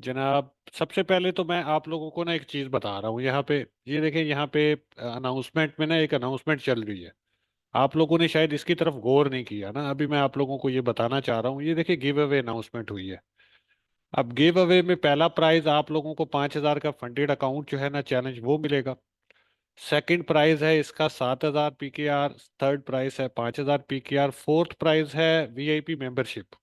जनाब, सबसे पहले तो मैं आप लोगों को ना एक चीज़ बता रहा हूँ यहाँ पे। ये देखें, यहाँ पे अनाउंसमेंट में ना एक अनाउंसमेंट चल रही है। आप लोगों ने शायद इसकी तरफ गौर नहीं किया ना। अभी मैं आप लोगों को ये बताना चाह रहा हूँ। ये देखिए, गिव अवे अनाउंसमेंट हुई है। अब गिव अवे में पहला प्राइज आप लोगों को 5,000 का फंडेड अकाउंट जो है ना, चैलेंज, वो मिलेगा। सेकंड प्राइज है इसका 7,000 PKR। थर्ड प्राइज है 5,000 PKR। फोर्थ प्राइज है वीआईपी मेंबरशिप।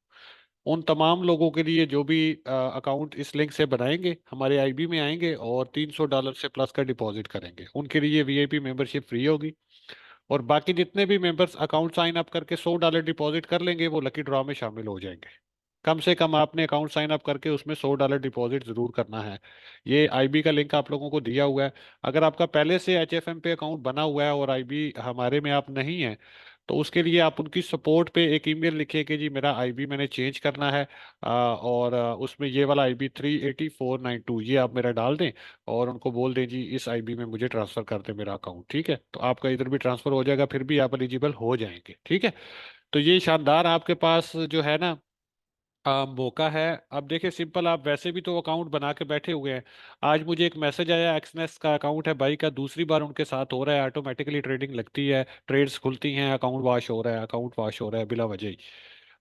उन तमाम लोगों के लिए जो भी अकाउंट इस लिंक से बनाएंगे, हमारे आईबी में आएंगे और $300 से प्लस का डिपॉजिट करेंगे, उनके लिए वीआईपी मेंबरशिप फ्री होगी। और बाकी जितने भी मेंबर्स अकाउंट साइन अप करके $100 डिपॉजिट कर लेंगे, वो लकी ड्रॉ में शामिल हो जाएंगे। कम से कम आपने अकाउंट साइन अप करके उसमें $100 डिपॉजिट जरूर करना है। ये आईबी का लिंक आप लोगों को दिया हुआ है। अगर आपका पहले से एचएफएम पे अकाउंट बना हुआ है और आईबी हमारे में आप नहीं है, तो उसके लिए आप उनकी सपोर्ट पे एक ईमेल लिखिए कि जी मेरा आईबी मैंने चेंज करना है। और उसमें ये वाला आईबी 38492 ये आप मेरा डाल दें। और उनको बोल दें जी इस आईबी में मुझे ट्रांसफर कर दें मेरा अकाउंट। ठीक है, तो आपका इधर भी ट्रांसफर हो जाएगा, फिर भी आप एलिजिबल हो जाएंगे। ठीक है, तो ये शानदार आपके पास जो है ना मौका है। अब देखिए, सिंपल, आप वैसे भी तो अकाउंट बना के बैठे हुए हैं। आज मुझे एक मैसेज आया, एक्सनेस का अकाउंट है भाई का, दूसरी बार उनके साथ हो रहा है, ऑटोमेटिकली ट्रेडिंग लगती है, ट्रेड्स खुलती हैं, अकाउंट वाश हो रहा है, अकाउंट वाश हो रहा है बिला वजह ही।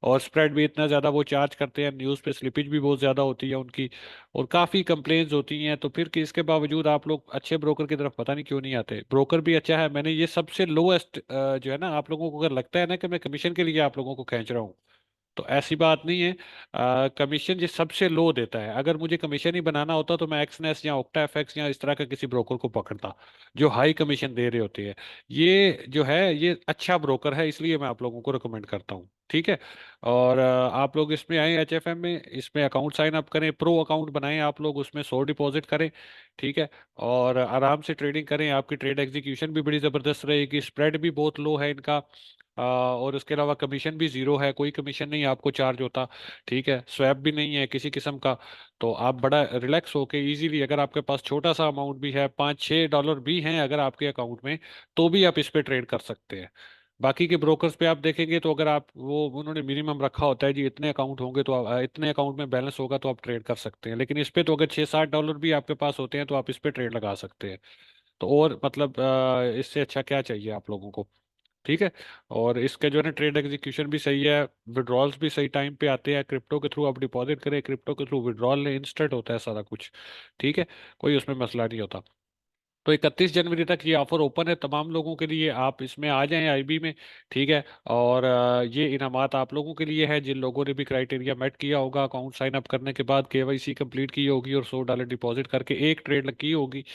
और स्प्रेड भी इतना ज़्यादा वो चार्ज करते हैं, न्यूज़ पे स्लिपेज भी बहुत ज़्यादा होती है उनकी। और काफ़ी कंप्लेंट्स होती हैं। तो फिर कि इसके बावजूद आप लोग अच्छे ब्रोकर की तरफ पता नहीं क्यों नहीं आते। ब्रोकर भी अच्छा है, मैंने ये सबसे लोएस्ट जो है ना, आप लोगों को अगर लगता है ना कि मैं कमीशन के लिए आप लोगों को खींच रहा हूँ, तो ऐसी बात नहीं है। कमीशन ये सबसे लो देता है। अगर मुझे कमीशन ही बनाना होता तो मैं एक्सनेस या ऑक्टा एफएक्स या इस तरह का किसी ब्रोकर को पकड़ता जो हाई कमीशन दे रहे होते हैं। ये जो है ये अच्छा ब्रोकर है, इसलिए मैं आप लोगों को रिकमेंड करता हूँ। ठीक है, और आप लोग इसमें आए एचएफएम में, इसमें अकाउंट साइन अप करें, प्रो अकाउंट बनाएं आप लोग, उसमें 100 डिपॉजिट करें। ठीक है, और आराम से ट्रेडिंग करें। आपकी ट्रेड एग्जीक्यूशन भी बड़ी ज़बरदस्त रहेगी, स्प्रेड भी बहुत लो है इनका। और उसके अलावा कमीशन भी जीरो है, कोई कमीशन नहीं आपको चार्ज होता। ठीक है, स्वैप भी नहीं है किसी किस्म का। तो आप बड़ा रिलैक्स होके इजीली, अगर आपके पास छोटा सा अमाउंट भी है, $5-6 भी हैं अगर आपके अकाउंट में, तो भी आप इस पे ट्रेड कर सकते हैं। बाकी के ब्रोकर्स पे आप देखेंगे तो अगर आप वो उन्होंने मिनिमम रखा होता है जी, इतने अकाउंट होंगे तो इतने अकाउंट में बैलेंस होगा तो आप ट्रेड कर सकते हैं। लेकिन इस पे तो अगर $6-7 भी आपके पास होते हैं तो आप इस पे ट्रेड लगा सकते हैं। तो और मतलब इससे अच्छा क्या चाहिए आप लोगों को। ठीक है, और इसका जो है ना ट्रेड एग्जीक्यूशन भी सही है, विड्रॉल्स भी सही टाइम पे आते हैं। क्रिप्टो के थ्रू आप डिपॉजिट करें, क्रिप्टो के थ्रू विड्रॉल इंस्टेंट होता है सारा कुछ। ठीक है, कोई उसमें मसला नहीं होता। तो 31 जनवरी तक ये ऑफर ओपन है तमाम लोगों के लिए, आप इसमें आ जाएं आईबी में। ठीक है, और ये इनामात आप लोगों के लिए है जिन लोगों ने भी क्राइटेरिया मेट किया होगा, अकाउंट साइन अप करने के बाद केवाईसी कंप्लीट की होगी और $100 डिपॉजिट करके एक ट्रेड की होगी।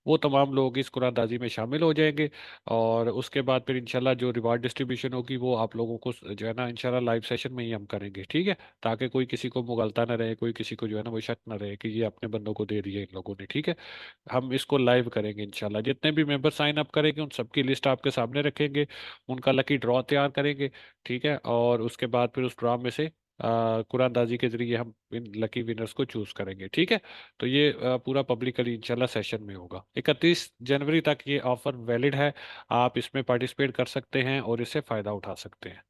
वो तमाम लोग इस कुरानदाजी में शामिल हो जाएंगे। और उसके बाद फिर इंशाल्लाह जो रिवार्ड डिस्ट्रीब्यूशन होगी वो आप लोगों को जो है ना इंशाल्लाह लाइव सेशन में ही हम करेंगे। ठीक है, ताकि कोई किसी को मुगलता ना रहे, कोई किसी को जो है ना वो शक ना रहे कि ये अपने बंदों को दे दिए इन लोगों ने। ठीक है, हम इसको लाइव करेंगे इंशाल्लाह। जितने भी मेंबर साइन अप करेंगे उन सबकी लिस्ट आपके सामने रखेंगे, उनका लकी ड्रॉ तैयार करेंगे। ठीक है, और उसके बाद फिर उस ड्रॉ में से कुरानदाजी के जरिए हम इन लकी विनर्स को चूज करेंगे। ठीक है, तो ये पूरा पब्लिकली इंशाल्लाह सेशन में होगा। 31 जनवरी तक ये ऑफर वैलिड है। आप इसमें पार्टिसिपेट कर सकते हैं और इससे फ़ायदा उठा सकते हैं।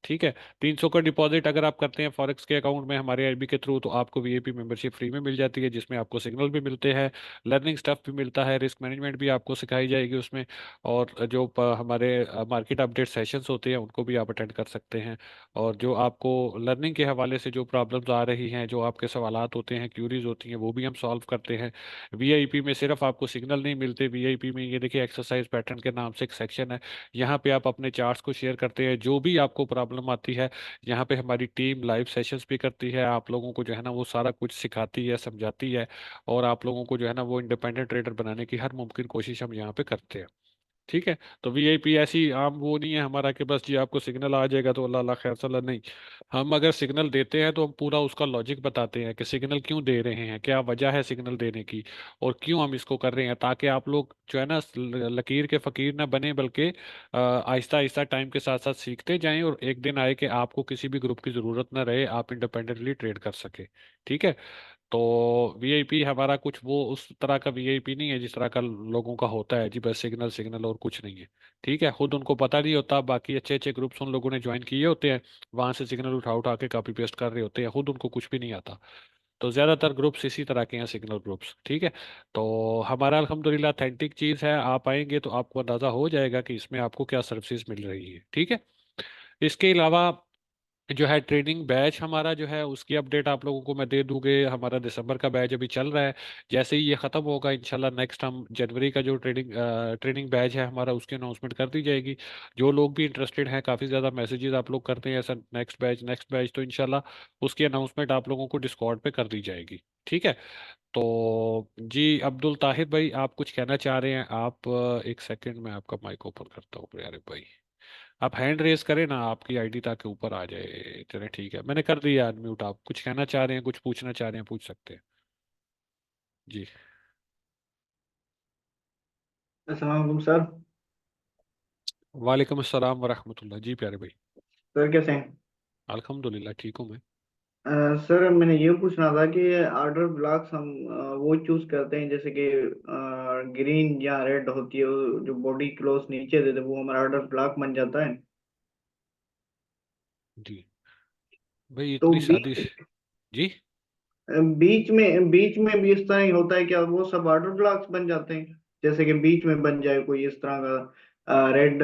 ठीक है, 300 का डिपॉजिट अगर आप करते हैं फॉरेक्स के अकाउंट में हमारे आईबी के थ्रू, तो आपको वीआईपी मेंबरशिप फ्री में मिल जाती है, जिसमें आपको सिग्नल भी मिलते हैं, लर्निंग स्टफ भी मिलता है, रिस्क मैनेजमेंट भी आपको सिखाई जाएगी उसमें। और जो हमारे मार्केट अपडेट सेशंस होते हैं उनको भी आप अटेंड कर सकते हैं। और जो आपको लर्निंग के हवाले से जो प्रॉब्लम्स आ रही हैं, जो आपके सवालात होते हैं, क्यूरीज होती हैं, वो भी हम सॉल्व करते हैं। वीआईपी में सिर्फ आपको सिग्नल नहीं मिलते, वीआईपी में ये देखिए एक्सरसाइज पैटर्न के नाम से एक सेक्शन है। यहाँ पे आप अपने चार्ट्स को शेयर करते हैं, जो भी आपको प्रॉब्लम आती है यहाँ पे हमारी टीम लाइव सेशंस भी करती है, आप लोगों को जो है ना वो सारा कुछ सिखाती है, समझाती है। और आप लोगों को जो है ना वो इंडिपेंडेंट ट्रेडर बनाने की हर मुमकिन कोशिश हम यहाँ पे करते हैं। ठीक है, तो वीआईपी ऐसी आम वो नहीं है हमारा कि बस जी आपको सिग्नल आ जाएगा तो अल्लाह अल्लाह खैर सला, नहीं। हम अगर सिग्नल देते हैं तो हम पूरा उसका लॉजिक बताते हैं कि सिग्नल क्यों दे रहे हैं, क्या वजह है सिग्नल देने की, और क्यों हम इसको कर रहे हैं, ताकि आप लोग जो है ना लकीर के फकीर ना बने, बल्कि आहिस्ता आहिस्ता टाइम के साथ साथ सीखते जाएं, और एक दिन आए कि आपको किसी भी ग्रुप की ज़रूरत ना रहे, आप इंडिपेंडेंटली ट्रेड कर सके। ठीक है, तो वीआईपी हमारा कुछ वो उस तरह का वीआईपी नहीं है जिस तरह का लोगों का होता है जी, बस सिग्नल सिग्नल और कुछ नहीं है। ठीक है, खुद उनको पता नहीं होता, बाकी अच्छे अच्छे ग्रुप्स उन लोगों ने ज्वाइन किए होते हैं, वहां से सिग्नल उठा उठा के कॉपी पेस्ट कर रहे होते हैं, खुद उनको कुछ भी नहीं आता। तो ज़्यादातर ग्रुप्स इसी तरह के हैं, सिग्नल ग्रुप्स। ठीक है। तो हमारा अल्हम्दुलिल्लाह ऑथेंटिक चीज़ है, आप आएंगे तो आपको अंदाज़ा हो जाएगा कि इसमें आपको क्या सर्विसेज मिल रही है। ठीक है। इसके अलावा जो है ट्रेनिंग बैच हमारा जो है उसकी अपडेट आप लोगों को मैं दे दूंगे। हमारा दिसंबर का बैच अभी चल रहा है। जैसे ही ये ख़त्म होगा इंशाल्लाह नेक्स्ट हम जनवरी का जो ट्रेनिंग बैच है हमारा उसकी अनाउंसमेंट कर दी जाएगी। जो लोग भी इंटरेस्टेड हैं, काफ़ी ज़्यादा मैसेजेस आप लोग करते हैं ऐसा नेक्स्ट बैच, तो इंशाल्लाह उसकी अनाउंसमेंट आप लोगों को डिस्कॉर्ड पे कर दी जाएगी। ठीक है। तो जी अब्दुल ताहिर भाई आप कुछ कहना चाह रहे हैं? आप एक सेकंड में आपका माइक ओपन करता हूँ प्यारे भाई। आप हैंड रेस करें ना, आपकी आईडी ताकि ऊपर आ जाए। चले ठीक है, मैंने कर दिया अनम्यूट। आप कुछ कहना चाह रहे हैं, कुछ पूछना चाह रहे हैं, पूछ सकते हैं। जी। अस्सलाम वालेकुम सर। वालेकुम अस्सलाम वरहमतुल्लाह। जी प्यारे भाई। सर कैसे हैं? अल्हम्दुलिल्लाह ठीक हूँ मैं। सर मैंने ये पूछना था कि ऑर्डर ब्लॉक्स हम वो चूज करते हैं जैसे कि ग्रीन या रेड होती है, जो बॉडी क्लोज नीचे देते हैं, वो हमारा ऑर्डर ब्लॉक बन जाता है। जी भाई तो इतनी सादी जी। बीच में भी इस तरह ही होता है क्या? वो सब ऑर्डर ब्लॉक्स बन जाते हैं, जैसे कि बीच में बन जाए कोई इस तरह का रेड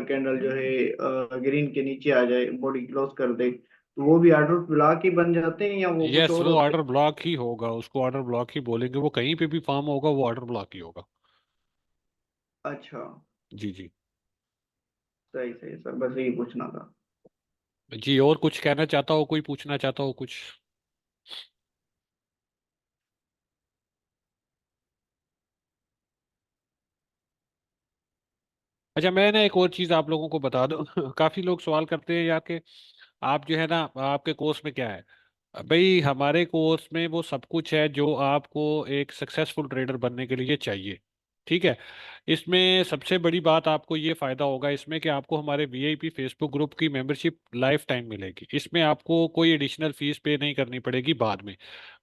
कैंडल जो है ग्रीन के नीचे आ जाए, बॉडी क्लोज कर दे, तो वो भी ऑर्डर ब्लॉक ही बन जाते हैं या वो कुछ यस, और वो होते ऑर्डर ब्लॉक ही होगा, उसको ऑर्डर ब्लॉक ही बोलेंगे। वो कहीं पे भी फॉर्म होगा वो ऑर्डर ब्लॉक ही होगा। हैं? अच्छा। जी जी। सही सही सर, बस यही पूछना था। जी और कुछ कहना चाहता हो, कोई पूछना चाहता हो कुछ? अच्छा मैं ना एक और चीज़ आप लोगों को बता दूं काफ़ी लोग सवाल करते हैं यार कि आप जो है ना आपके कोर्स में क्या है। भाई हमारे कोर्स में वो सब कुछ है जो आपको एक सक्सेसफुल ट्रेडर बनने के लिए चाहिए। ठीक है। इसमें सबसे बड़ी बात आपको ये फ़ायदा होगा इसमें कि आपको हमारे वीआईपी फेसबुक ग्रुप की मेंबरशिप लाइफ टाइम मिलेगी। इसमें आपको कोई एडिशनल फीस पे नहीं करनी पड़ेगी बाद में।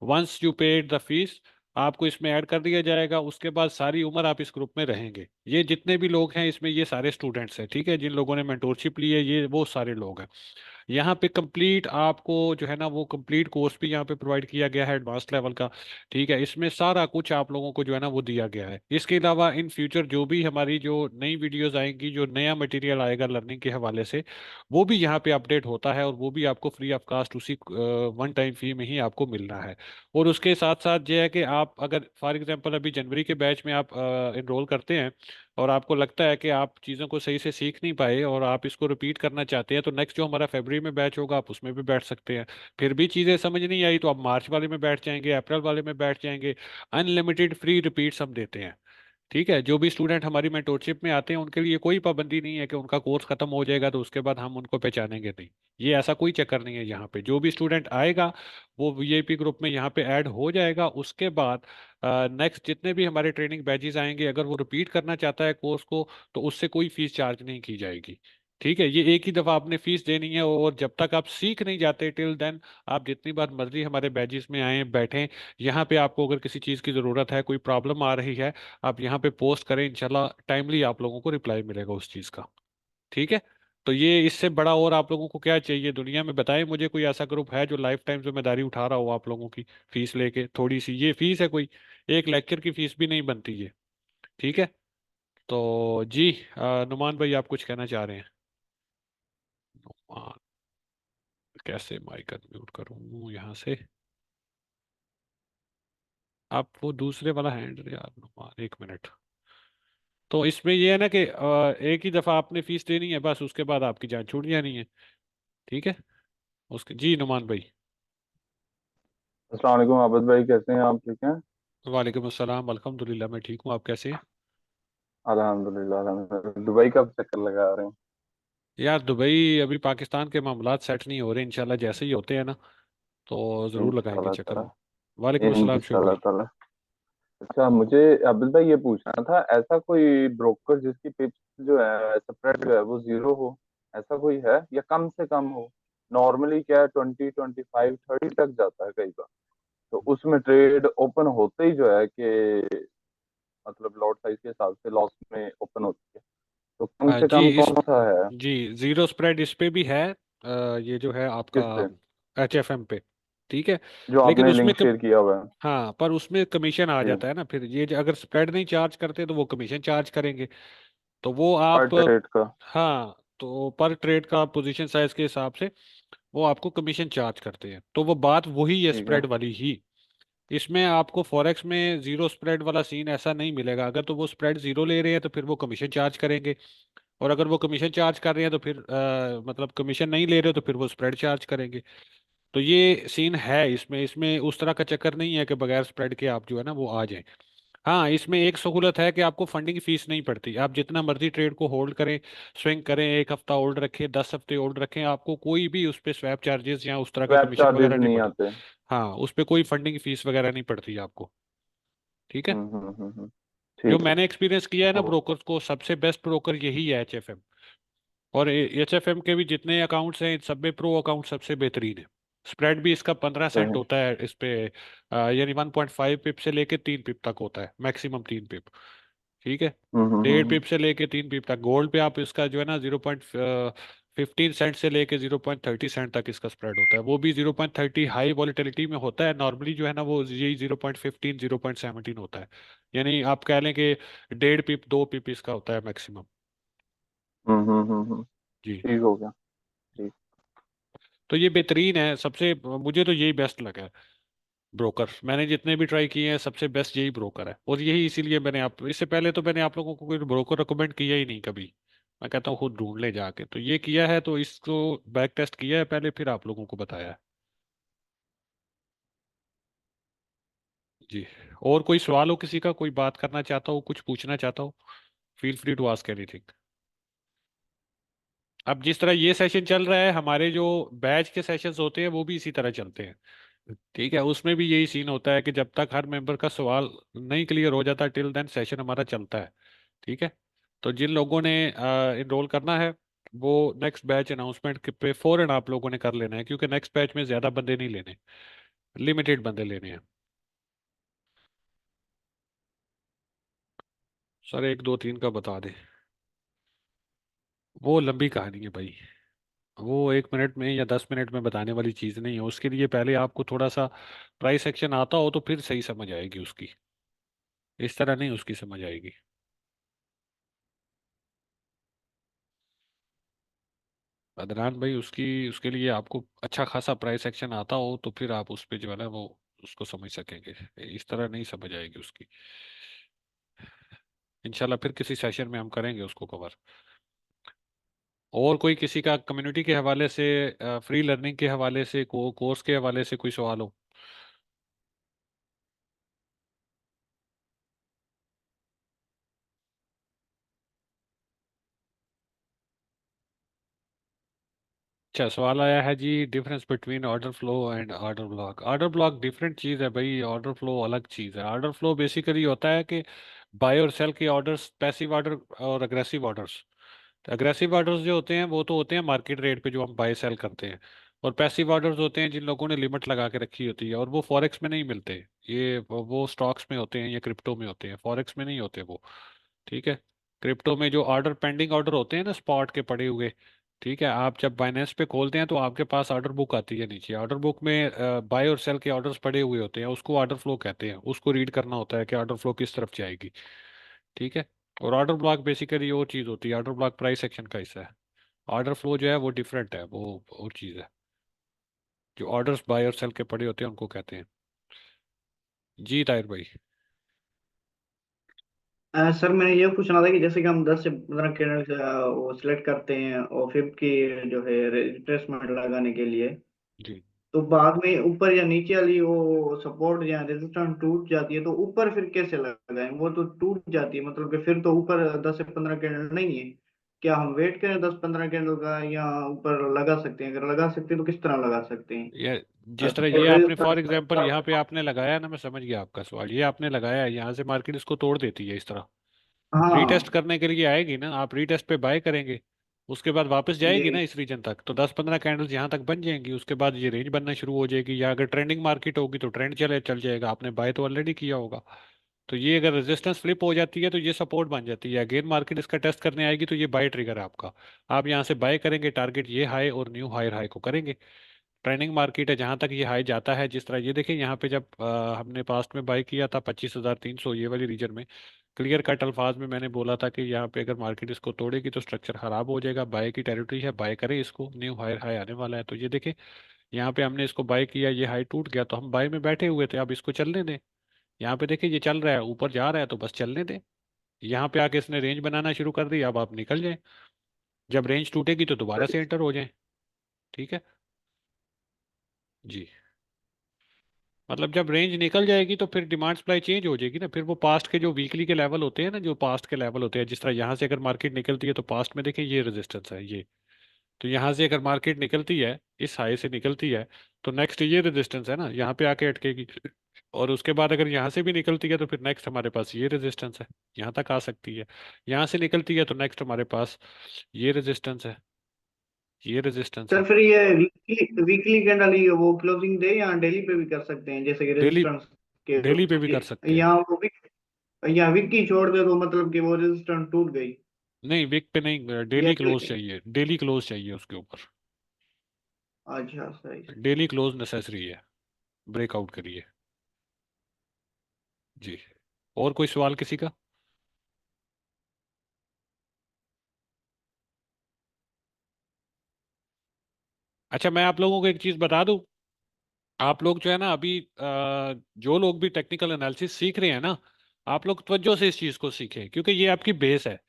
Once you paid the fees आपको इसमें ऐड कर दिया जाएगा, उसके बाद सारी उम्र आप इस ग्रुप में रहेंगे। ये जितने भी लोग हैं इसमें ये सारे स्टूडेंट्स हैं। ठीक है। जिन लोगों ने मेंटोरशिप ली है ये वो सारे लोग हैं। यहाँ पे कंप्लीट आपको जो है ना वो कंप्लीट कोर्स भी यहाँ पे प्रोवाइड किया गया है एडवांस लेवल का। ठीक है। इसमें सारा कुछ आप लोगों को जो है ना वो दिया गया है। इसके अलावा इन फ्यूचर जो भी हमारी जो नई वीडियोस आएंगी, जो नया मटेरियल आएगा लर्निंग के हवाले से, वो भी यहाँ पे अपडेट होता है और वो भी आपको फ्री ऑफ कास्ट उसी वन टाइम फी में ही आपको मिलना है। और उसके साथ साथ ये है कि आप अगर फॉर एग्जांपल अभी जनवरी के बैच में आप इनरोल करते हैं और आपको लगता है कि आप चीज़ों को सही से सीख नहीं पाए और आप इसको रिपीट करना चाहते हैं, तो नेक्स्ट जो हमारा फरवरी में बैच होगा आप उसमें भी बैठ सकते हैं। फिर भी चीज़ें समझ नहीं आई तो आप मार्च वाले में बैठ जाएंगे, अप्रैल वाले में बैठ जाएंगे। अनलिमिटेड फ्री रिपीट्स हम देते हैं। ठीक है। जो भी स्टूडेंट हमारी मेंटोरशिप में आते हैं उनके लिए कोई पाबंदी नहीं है कि उनका कोर्स खत्म हो जाएगा तो उसके बाद हम उनको पहचानेंगे नहीं। ये ऐसा कोई चक्कर नहीं है। यहाँ पे जो भी स्टूडेंट आएगा वो वीआईपी ग्रुप में यहाँ पे ऐड हो जाएगा। उसके बाद नेक्स्ट जितने भी हमारे ट्रेनिंग बैचेस आएंगे अगर वो रिपीट करना चाहता है कोर्स को तो उससे कोई फीस चार्ज नहीं की जाएगी। ठीक है। ये एक ही दफ़ा आपने फीस देनी है और जब तक आप सीख नहीं जाते टिल देन आप जितनी बार मर्जी हमारे बैचेस में आए बैठें। यहाँ पे आपको अगर किसी चीज़ की ज़रूरत है, कोई प्रॉब्लम आ रही है, आप यहाँ पे पोस्ट करें, इंशाल्लाह टाइमली आप लोगों को रिप्लाई मिलेगा उस चीज़ का। ठीक है। तो ये इससे बड़ा और आप लोगों को क्या चाहिए दुनिया में? बताएं मुझे कोई ऐसा ग्रुप है जो लाइफ टाइम जिम्मेदारी उठा रहा हो आप लोगों की फीस लेके। थोड़ी सी ये फीस है, कोई एक लेक्चर की फीस भी नहीं बनती ये। ठीक है। तो जी नुमान भाई आप कुछ कहना चाह रहे हैं? नुमान, कैसे माइक अनम्यूट करूँ यहाँ से? आप वो दूसरे वाला हैंड यार नुमान, एक मिनट। तो इसमें ये है ना कि एक ही दफ़ा आपने फीस देनी है बस, उसके बाद आपकी जान छूट जानी है। ठीक है। उसके जी नुमान भाई। अस्सलाम वालेकुम आबद भाई, कैसे हैं आप? ठीक हैं? वालेकुम अस्सलाम, अल्हम्दुलिल्लाह मैं ठीक हूँ। आप कैसे हैं? अल्हम्दुलिल्लाह अल्हम्दुलिल्लाह। दुबई कब चक्कर लगा रहे हैं? यार दुबई अभी पाकिस्तान के मामलात सेट नहीं हो रहे, इंशाल्लाह जैसे ही होते हैं ना तो ज़रूर लगाएंगे इंशाल्लाह चक्कर ताला। वो। वालेकुम अस्सलाम शुभ इंशाल्लाह भाई। ताला। अच्छा, मुझे आबिद भाई ये पूछना था, ऐसा कोई ब्रोकर जिसकी पिप्स जो है स्प्रेड जो है वो जीरो हो, ऐसा कोई है या कम से कम हो? नॉर्मली क्या है, 20, 25, 30 तक जाता है कई बार। तो उसमें ट्रेड ओपन होते ही जो है कि मतलब लॉट साइज के हिसाब से लॉस में ओपन होती है। तो कम से जी कम इस कौन सा है? जी जीरो स्प्रेड इस पे भी है। ये जो है आपका किस पे? एचएफएम पे। ठीक है। जो लेकिन आपने उसमें लिंक शेयर किया हुआ है। हाँ, पर उसमें कमीशन आ ठीक जाता है। है ना, फिर ये अगर स्प्रेड नहीं चार्ज करते तो वो कमीशन चार्ज करेंगे। तो वो पर आप, ट्रेड का। हाँ, तो पर ट्रेड का पोजीशन साइज के हिसाब से वो आपको कमीशन चार्ज करते हैं, तो वो बात वही है ठीक है। स्प्रेड वाली ही। इसमें आपको फॉरेक्स में जीरो स्प्रेड वाला सीन ऐसा नहीं मिलेगा। अगर तो वो स्प्रेड जीरो ले रहे हैं तो फिर वो कमीशन चार्ज करेंगे, और अगर वो कमीशन चार्ज कर रहे हैं तो फिर मतलब कमीशन नहीं ले रहे हो तो फिर वो स्प्रेड चार्ज करेंगे। तो ये सीन है इसमें। इसमें उस तरह का चक्कर नहीं है कि बगैर स्प्रेड के आप जो है ना वो आ जाएं। हाँ, इसमें एक सहूलत है कि आपको फंडिंग फीस नहीं पड़ती। आप जितना मर्जी ट्रेड को होल्ड करें, स्विंग करें, 1 हफ्ता होल्ड रखें, 10 हफ्ते होल्ड रखें, आपको कोई भी उस पर स्वैप चार्जेस या उस तरह का स्वैप कमीशन चार्जेस वगैरह नहीं नहीं पड़ता। आते। हाँ, उस पर कोई फंडिंग फीस वगैरह नहीं पड़ती आपको। ठीक है। जो ठीक है। मैंने एक्सपीरियंस किया है ना ओ। ब्रोकर को, सबसे बेस्ट ब्रोकर यही है एचएफएम। और एचएफएम के भी जितने अकाउंट्स हैं इन सब में प्रो अकाउंट सबसे बेहतरीन है। स्प्रेड भी इसका 15 सेंट सही। होता है इस पे, यानी 1.5 पिप से लेके 3 पिप तक होता है, मैक्सिमम 3 पिप। ठीक है। 1.5 पिप से लेके 3 पिप तक। गोल्ड पे आप इसका जो है ना 0.15 सेंट से लेके 0.30 सेंट तक इसका स्प्रेड होता है। वो भी 0.30 हाई वॉलिटिलिटी में होता है, नॉर्मली जो है ना वो यही 0.15 0.17 होता है। यानी आप कह लें कि 1.5 पिप 2 पिप इसका होता है मैक्सिमम। हम्म। जी। ठीक हो गया। ठीक। तो ये बेहतरीन है सबसे, मुझे तो यही बेस्ट लगा है ब्रोकर। मैंने जितने भी ट्राई किए हैं सबसे बेस्ट यही ब्रोकर है, और यही इसीलिए मैंने आप, इससे पहले तो मैंने आप लोगों को कोई ब्रोकर रिकमेंड किया ही नहीं कभी। मैं कहता हूँ खुद ढूंढ ले जाके, तो ये किया है तो इसको बैक टेस्ट किया है पहले, फिर आप लोगों को बताया है। जी। और कोई सवाल हो किसी का, कोई बात करना चाहता हो, कुछ पूछना चाहता हो, feel free to ask anything. अब जिस तरह ये सेशन चल रहा है, हमारे जो बैच के सेशंस होते हैं वो भी इसी तरह चलते हैं। ठीक है, उसमें भी यही सीन होता है कि जब तक हर मेंबर का सवाल नहीं क्लियर हो जाता टिल देन सेशन हमारा चलता है। ठीक है। तो जिन लोगों ने इनरोल करना है वो नेक्स्ट बैच अनाउंसमेंट के पे फौरन आप लोगों ने कर लेना है, क्योंकि नेक्स्ट बैच में ज़्यादा बंदे नहीं लेने, लिमिटेड बंदे लेने हैं। सर 1 2 3 का बता दें। वो लंबी कहानी है भाई। वो 1 मिनट में या 10 मिनट में बताने वाली चीज़ नहीं है। उसके लिए पहले आपको थोड़ा सा प्राइस एक्शन आता हो तो फिर सही समझ आएगी उसकी। इस तरह नहीं उसकी समझ आएगी। अदनान भाई, उसकी उसके लिए आपको अच्छा खासा प्राइस एक्शन आता हो तो फिर आप उस पे जो है ना वो उसको समझ सकेंगे। इस तरह नहीं समझ आएगी उसकी। इंशाल्लाह फिर किसी सेशन में हम करेंगे उसको कवर। और कोई किसी का कम्युनिटी के हवाले से, फ्री लर्निंग के हवाले से, कोर्स के हवाले से कोई सवाल हो। अच्छा, सवाल आया है जी, difference between order flow and order block. Order block different चीज़ है भाई, ऑर्डर फ्लो अलग चीज़ है। ऑर्डर फ्लो बेसिकली होता है कि बाय और सेल के ऑर्डर्स, पैसिव ऑर्डर और अग्रेसिव ऑर्डर्स। अग्रेसिव ऑर्डर्स जो होते हैं वो तो होते हैं मार्केट रेट पे जो हम बाय सेल करते हैं। और पैसिव ऑर्डर्स होते हैं जिन लोगों ने लिमिट लगा के रखी होती है, और वो फॉरेक्स में नहीं मिलते। ये वो स्टॉक्स में होते हैं या क्रिप्टो में होते हैं, फॉरेक्स में नहीं होते वो। ठीक है। क्रिप्टो में जो ऑर्डर, पेंडिंग ऑर्डर होते हैं ना स्पॉट के पड़े हुए, ठीक है, आप जब बाइनेंस पे खोलते हैं तो आपके पास ऑर्डर बुक आती है नीचे। ऑर्डर बुक में बाय और सेल के ऑर्डर्स पड़े हुए होते हैं, उसको ऑर्डर फ्लो कहते हैं। उसको रीड करना होता है कि ऑर्डर फ्लो किस तरफ जाएगी। ठीक है। और ऑर्डर ब्लॉक बेसिकली वो चीज़ होती है, ऑर्डर ब्लॉक प्राइस एक्शन का हिस्सा है। ऑर्डर फ्लो जो है वो डिफरेंट है, वो और चीज़ है। जो ऑर्डर्स बाय और सेल के पड़े होते हैं उनको कहते हैं। जी ताहिर भाई। सर मैंने ये पूछना था कि जैसे कि हम 10 से 15 कैंडल वो सिलेक्ट करते हैं और फिफ्थ की जो है रिट्रेसमेंट लगाने के लिए, जी। तो बाद में ऊपर या नीचे वाली वो सपोर्ट या रेजिस्टेंस टूट जाती है, तो ऊपर फिर कैसे लगाएं? वो तो टूट जाती है, मतलब कि फिर तो ऊपर 10 से 15 कैंडल नहीं है। क्या हम वेट करें 10 15 कैंडल का, या ऊपर लगा सकते हैं? अगर लगा सकते हैं तो किस तरह लगा सकते हैं? ये जिस तरह ये सपोर्ट आपने फॉर रेजिस्टेंस। एग्जांपल यहाँ पे आपने लगाया ना, मैं समझ गया आपका सवाल। ये आपने लगाया है, यहाँ से मार्केट इसको तोड़ देती है इस तरह। रीटेस्ट हाँ करने के लिए आएगी ना, आप रीटेस्ट पे बाय करेंगे, उसके बाद वापस जाएगी ना जी। इस रीजन तक, तो 10 15 कैंडल्स यहाँ तक बन जाएंगी। उसके बाद ये रेंज बनना शुरू हो जाएगी, या अगर ट्रेंडिंग मार्केट होगी तो ट्रेंड चल जाएगा, आपने बाय तो ऑलरेडी किया होगा। तो ये अगर रेजिस्टेंस फ्लिप हो जाती है तो ये सपोर्ट बन जाती है। अगेन मार्केट इसका टेस्ट करने आएगी तो ये बाय ट्रिगर है आपका। आप यहाँ से बाय करेंगे, टारगेट ये हाई और न्यू हायर हाई को करेंगे। ट्रेंडिंग मार्केट है जहां तक ये हाई जाता है। जिस तरह ये देखिए यहाँ पे जब हमने पास्ट में बाई किया था 25,300 ये वाली रीजन में, क्लियर कट अल्फाज में मैंने बोला था कि यहाँ पे अगर मार्केट इसको तोड़ेगी तो स्ट्रक्चर खराब हो जाएगा, बाय की टेरिटरी है, बाय करें इसको, न्यू हायर हाई आने वाला है। तो ये देखें यहाँ पे हमने इसको बाय किया, ये हाई टूट गया तो हम बाय में बैठे हुए थे, अब इसको चलने दें। यहाँ पे देखिए ये चल रहा है, ऊपर जा रहा है तो बस चलने दें। यहाँ पे आके इसने रेंज बनाना शुरू कर दी, अब आप निकल जाएं। जब रेंज टूटेगी तो दोबारा से एंटर हो जाएं। ठीक है जी। मतलब जब रेंज निकल जाएगी तो फिर डिमांड सप्लाई चेंज हो जाएगी ना, फिर वो पास्ट के जो वीकली के लेवल होते हैं ना, जो पास्ट के लेवल होते हैं, जिस तरह यहाँ से अगर मार्केट निकलती है तो पास्ट में देखें ये रेजिस्टेंस है ये, तो यहाँ से अगर मार्केट निकलती है, इस हाई से निकलती है, तो नेक्स्ट ये रेजिस्टेंस है ना, यहाँ पे आके अटकेगी। और उसके बाद अगर यहाँ से भी निकलती है तो फिर नेक्स्ट हमारे पास ये रेजिस्टेंस है, यहाँ तक आ सकती है। यहाँ से निकलती है तो नेक्स्ट हमारे पास ये रेजिस्टेंस है, ये रेजिस्टेंस सर है। फिर ये वीकली वीकली कैंडल ही वो क्लोजिंग डे या डेली पे भी कर सकते हैं, जैसे कि डेली, रेजिस्टेंस के डेली पे भी कर सकते हैं। यहाँ वो वीक या वीक की छोड़ दे तो मतलब कि वो रेजिस्टेंस टूट गई नहीं वीक पे नहीं, या डेली क्लोज चाहिए, डेली क्लोज चाहिए उसके ऊपर। अच्छा सही। डेली क्लोज नेसेसरी है, ब्रेकआउट करिए जी। और कोई सवाल किसी का? अच्छा मैं आप लोगों को एक चीज बता दूं, आप लोग जो है ना अभी जो लोग भी टेक्निकल एनालिसिस सीख रहे हैं ना, आप लोग तवज्जो से इस चीज को सीखें, क्योंकि ये आपकी बेस है,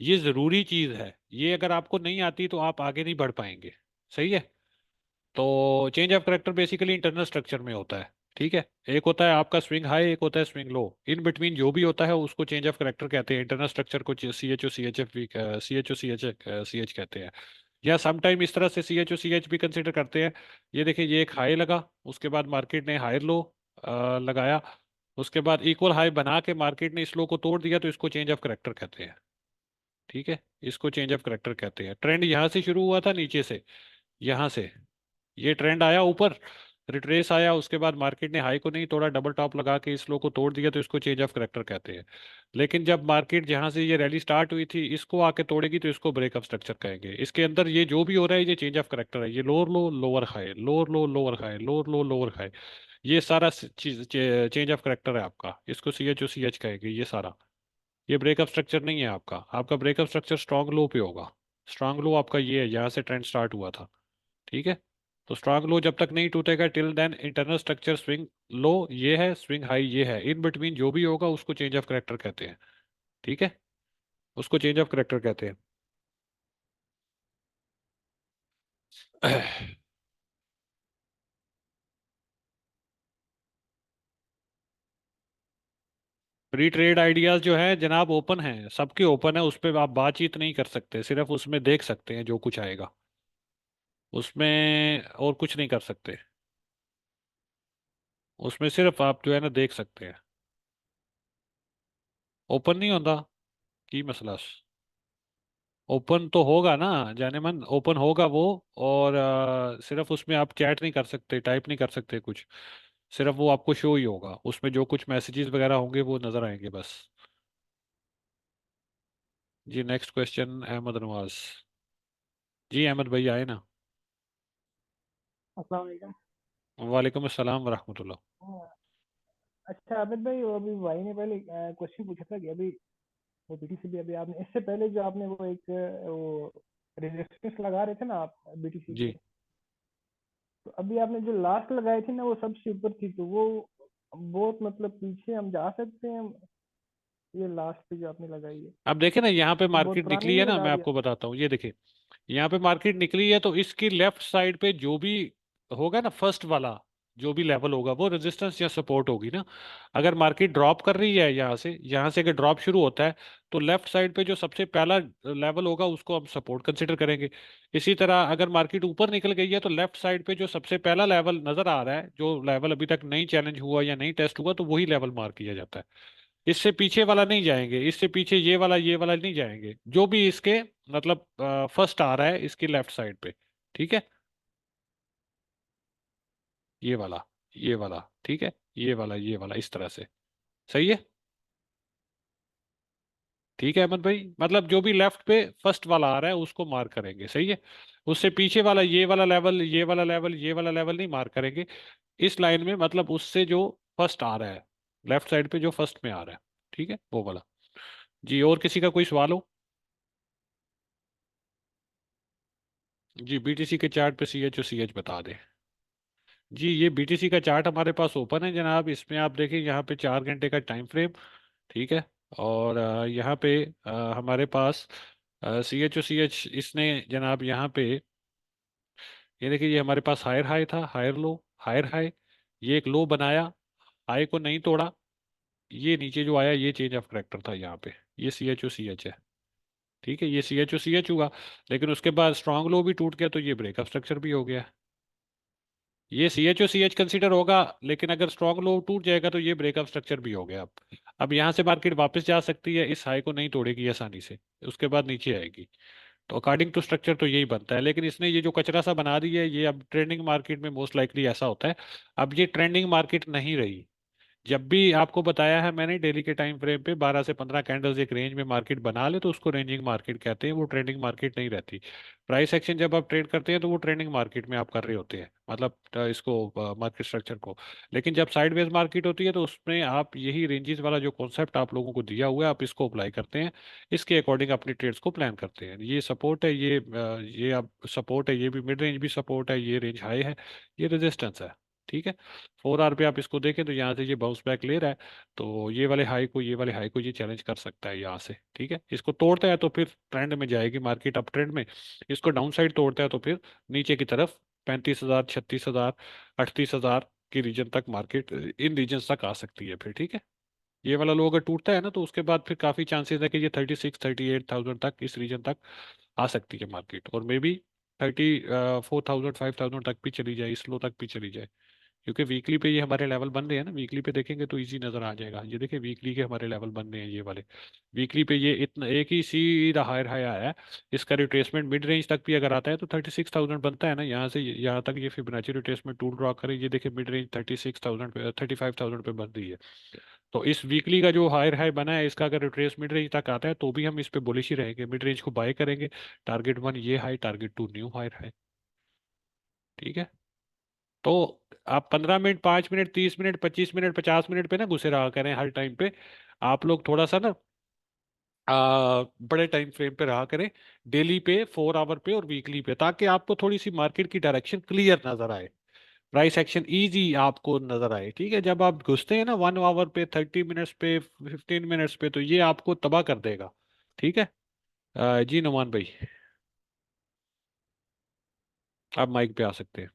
ये जरूरी चीज है। ये अगर आपको नहीं आती तो आप आगे नहीं बढ़ पाएंगे। सही है। तो change of character basically internal structure में होता है। ठीक है, एक होता है आपका स्विंग हाई, एक होता है स्विंग लो, इन बिटवीन जो भी होता है उसको चेंज ऑफ करेक्टर कहते हैं। इंटरनल स्ट्रक्चर को CHO CHF भी CHO CH कहते हैं, या समटाइम इस तरह से CHO CH भी कंसिडर करते हैं। ये देखिए ये एक हाई लगा, उसके बाद मार्केट ने हायर लो लगाया, उसके बाद इक्वल हाई बना के मार्केट ने इस लो को तोड़ दिया, तो इसको चेंज ऑफ करेक्टर कहते हैं। ठीक है, इसको चेंज ऑफ करेक्टर कहते हैं। ट्रेंड यहाँ से शुरू हुआ था नीचे से, यहाँ से ये ट्रेंड आया ऊपर, रिट्रेस आया, उसके बाद मार्केट ने हाई को नहीं तोड़ा, डबल टॉप लगा के इस लो को तोड़ दिया, तो इसको चेंज ऑफ करेक्टर कहते हैं। लेकिन जब मार्केट जहां से ये रैली स्टार्ट हुई थी इसको आके तोड़ेगी तो इसको ब्रेकअप स्ट्रक्चर कहेंगे। इसके अंदर ये जो भी हो रहा है ये चेंज ऑफ करेक्टर है, ये लोअर लो लोअर हाई, लोअर लो लोअर हाई, लोअर लो लोअर हाई, ये सारा चीज चेंज ऑफ करेक्टर है आपका, इसको CHO CH कहेंगे ये सारा। ये ब्रेकअप स्ट्रक्चर नहीं है आपका, आपका ब्रेकअप स्ट्रक्चर स्ट्रांग लो पे होगा। स्ट्रांग लो आपका ये है, यहाँ से ट्रेंड स्टार्ट हुआ था। ठीक है, तो स्ट्रांग लो जब तक नहीं टूटेगा till then internal structure swing low ये है, स्विंग हाई ये है, इन बिटवीन जो भी होगा उसको चेंज ऑफ करेक्टर कहते हैं। ठीक है, उसको चेंज ऑफ करेक्टर कहते हैं। फ्री ट्रेड आइडियाज जो है जनाब ओपन है, सबके ओपन है, उस पर आप बातचीत नहीं कर सकते, सिर्फ उसमें देख सकते हैं जो कुछ आएगा उसमें, और कुछ नहीं कर सकते उसमें, सिर्फ आप जो है ना देख सकते हैं। ओपन नहीं होता, की मसला? ओपन तो होगा ना, जाने मन ओपन होगा वो। और सिर्फ उसमें आप चैट नहीं कर सकते, टाइप नहीं कर सकते कुछ, सिर्फ वो आपको शो ही होगा, उसमें जो कुछ मैसेजेस वगैरह होंगे वो नजर आएंगे बस। जी नेक्स्ट क्वेश्चन अहमद नवाज। जी अहमद भाई आए ना। अस्सलाम वालेकुम। वालेकुम अस्सलाम वरहमतुल्लाह। हाँ, अच्छा आबिद भाई, वो अभी भाई ने पहले क्वेश्चन पूछा था कि अभी वो बीटीसी भी, अभी आपने इससे पहले जो आपने वो एक वो रेजिस्टेंस लगा रहे थे ना आप बीटीसी जी के, तो अभी आपने जो लास्ट लगाई थी ना वो सबसे ऊपर थी, तो वो बहुत मतलब पीछे हम जा सकते हैं? ये लास्ट पे जो आपने लगाई है अब देखे ना यहाँ पे तो बहुत मार्केट पुरानी निकली है नहीं ना, बता मैं दिया? आपको बताता हूँ, ये देखिए यहाँ पे मार्केट निकली है तो इसकी लेफ्ट साइड पे जो भी होगा ना, फर्स्ट वाला जो भी लेवल होगा वो रेजिस्टेंस या सपोर्ट होगी ना। अगर मार्केट ड्रॉप कर रही है यहाँ से अगर ड्रॉप शुरू होता है तो लेफ्ट साइड पे जो सबसे पहला लेवल होगा उसको हम सपोर्ट कंसिडर करेंगे। इसी तरह अगर मार्केट ऊपर निकल गई है तो लेफ्ट साइड पे जो सबसे पहला लेवल नजर आ रहा है, जो लेवल अभी तक नहीं चैलेंज हुआ या नहीं टेस्ट हुआ, तो वही लेवल मार्क किया जाता है। इससे पीछे वाला नहीं जाएंगे, इससे पीछे ये वाला नहीं जाएंगे, जो भी इसके मतलब फर्स्ट आ रहा है इसकी लेफ्ट साइड पे। ठीक है, ये वाला, ये वाला, ठीक है, ये वाला इस तरह से। सही है। ठीक है अहमद भाई, मतलब जो भी लेफ्ट पे फर्स्ट वाला आ रहा है उसको मार्क करेंगे। सही है। उससे पीछे वाला ये वाला लेवल, ये वाला लेवल, ये वाला लेवल नहीं मार्क करेंगे इस लाइन में, मतलब उससे जो फर्स्ट आ रहा है, लेफ्ट साइड पे जो फर्स्ट में आ रहा है, ठीक है, वो वाला। जी, और किसी का कोई सवाल हो? जी, बीटीसी के चार्ट पे सी एच बता दे। जी, ये बीटीसी का चार्ट हमारे पास ओपन है जनाब। इसमें आप देखें, यहाँ पे 4 घंटे का टाइम फ्रेम, ठीक है। और यहाँ पे हमारे पास सी एच इसने जनाब यहाँ पे, ये देखिए, ये हमारे पास हायर हाई था, हायर लो, हायर हाई, ये एक लो बनाया, हाई को नहीं तोड़ा, ये नीचे जो आया ये चेंज ऑफ करेक्टर था यहाँ पे, ये सी एच है, ठीक है, ये सी एच हुआ। लेकिन उसके बाद स्ट्रांग लो भी टूट गया, तो ये ब्रेकअप स्ट्रक्चर भी हो गया। ये सी एच कंसीडर होगा, लेकिन अगर स्ट्रांग लो टूट जाएगा तो ये ब्रेकअप स्ट्रक्चर भी हो गया। अब यहाँ से मार्केट वापस जा सकती है, इस हाई को नहीं तोड़ेगी आसानी से, उसके बाद नीचे आएगी। तो अकॉर्डिंग टू स्ट्रक्चर तो यही बनता है, लेकिन इसने ये जो कचरा सा बना दिया है, ये अब ट्रेंडिंग मार्केट में मोस्ट लाइकली ऐसा होता है। अब ये ट्रेंडिंग मार्केट नहीं रही। जब भी आपको बताया है मैंने, डेली के टाइम फ्रेम पे 12 से 15 कैंडल्स एक रेंज में मार्केट बना ले तो उसको रेंजिंग मार्केट कहते हैं, वो ट्रेंडिंग मार्केट नहीं रहती। प्राइस एक्शन जब आप ट्रेड करते हैं तो वो ट्रेंडिंग मार्केट में आप कर रहे होते हैं, मतलब इसको मार्केट स्ट्रक्चर को। लेकिन जब साइडवेज मार्केट होती है तो उसमें आप यही रेंजेस वाला जो कॉन्सेप्ट आप लोगों को दिया हुआ है, आप इसको अप्लाई करते हैं, इसके अकॉर्डिंग अपनी ट्रेड्स को प्लान करते हैं। ये सपोर्ट है, ये अब सपोर्ट है, ये भी मिड रेंज भी सपोर्ट है, ये रेंज हाई है, ये रेजिस्टेंस है, ठीक है। 4 आवर पे आप इसको देखें तो यहाँ से ये बाउंस बैक ले रहा है, तो ये वाले हाई को ये चैलेंज कर सकता है यहाँ से, ठीक है। इसको तोड़ता है तो फिर ट्रेंड में जाएगी मार्केट, अप ट्रेंड में। इसको डाउन साइड तोड़ता है तो फिर नीचे की तरफ 35,000, 36,000, 38,000 की रीजन तक मार्केट, इन रीजन तक आ सकती है फिर, ठीक है। ये वाला लो अगर टूटता है ना, तो उसके बाद फिर काफी चांसेस है कि ये 36, 38,000 तक, इस रीजन तक आ सकती है मार्केट, और मे बी 34,000, 5,000 तक भी चली जाए, इस लो तक भी चली जाए। क्योंकि वीकली पे ये हमारे लेवल बन रहे हैं ना, वीकली पे देखेंगे तो इजी नजर आ जाएगा। ये देखिए, वीकली के हमारे लेवल बन रहे हैं ये वाले। वीकली पे ये इतना एक ही सीधा हायर हाई आया है, इसका रिट्रेसमेंट मिड रेंज तक भी अगर आता है तो 36,000 बनता है ना, यहाँ से यहाँ तक ये फिबोनाची रिट्रेसमेंट टूल ड्रॉ करे, ये देखिए मिड रेंज 36,000 पे, 35,000 पे बन रही है। तो इस वीकली का जो हायर हाई बना है, इसका अगर रिट्रेस मिड रेंज तक आता है तो भी हम इस पे बुलिश ही रहेंगे, मिड रेंज को बाय करेंगे। टारगेट 1 ये high, target 2 new hire high, ठीक है। तो आप 15 minute, 5 minute, 30 minute, 25 minute, 50 minute पे ना घुसे रहा करें हर टाइम पे। आप लोग थोड़ा सा ना बड़े टाइम फ्रेम पे रहा करें, डेली पे, 4 आवर पे और वीकली पे, ताकि आपको थोड़ी सी मार्केट की डायरेक्शन क्लियर नजर आए, प्राइस एक्शन इजी आपको नजर आए, ठीक है। जब आप घुसते हैं ना 1 आवर पे, 30 मिनट्स पे, 15 मिनट्स पे, तो ये आपको तबाह कर देगा, ठीक है। जी नुमान भाई, आप माइक पे आ सकते हैं।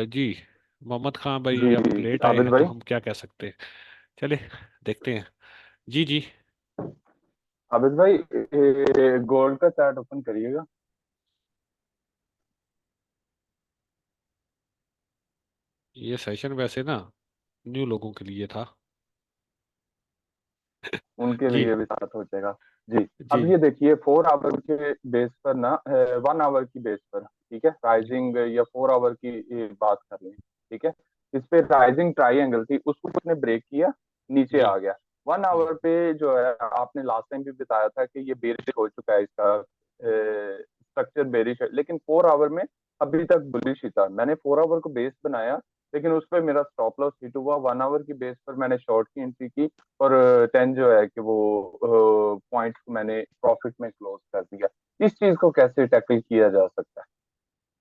जी, मोहम्मद खान भाई, जी अब लेट आए आबिद हैं तो भाई। हम क्या कह सकते हैं। चले, देखते हैं। जी जी। आबिद भाई, गोल्ड का चार्ट ओपन करिएगा। ये सेशन वैसे ना न्यू लोगों के लिए था। उनके जी लिए भी साथ हो जाएगा। जी। जी अब ये देखिए, 4 आवर के बेस पर ना, 1 आवर की बेस पर, ठीक है, जी राइजिंग या 4 आवर की बात कर रहे हैं, ठीक है। इस पे राइजिंग ट्राइंगल थी, उसको उसने ब्रेक किया, नीचे जी। आ गया। वन हम्म, आवर पे जो है, आपने लास्ट टाइम भी बताया था कि ये बेरिश हो चुका है, इसका स्ट्रक्चर बेरिश है, लेकिन 4 आवर में अभी तक बुलिश ही था। मैंने 4 आवर को बेस बनाया, लेकिन उस पर मेरा स्टॉप लॉस हिट हुआ। 1 आवर की बेस पर मैंने शॉर्ट की एंट्री की, और 10 जो है कि वो पॉइंट्स को मैंने प्रॉफिट में क्लोज कर दिया। इस चीज को कैसे टैकल किया जा सकता है?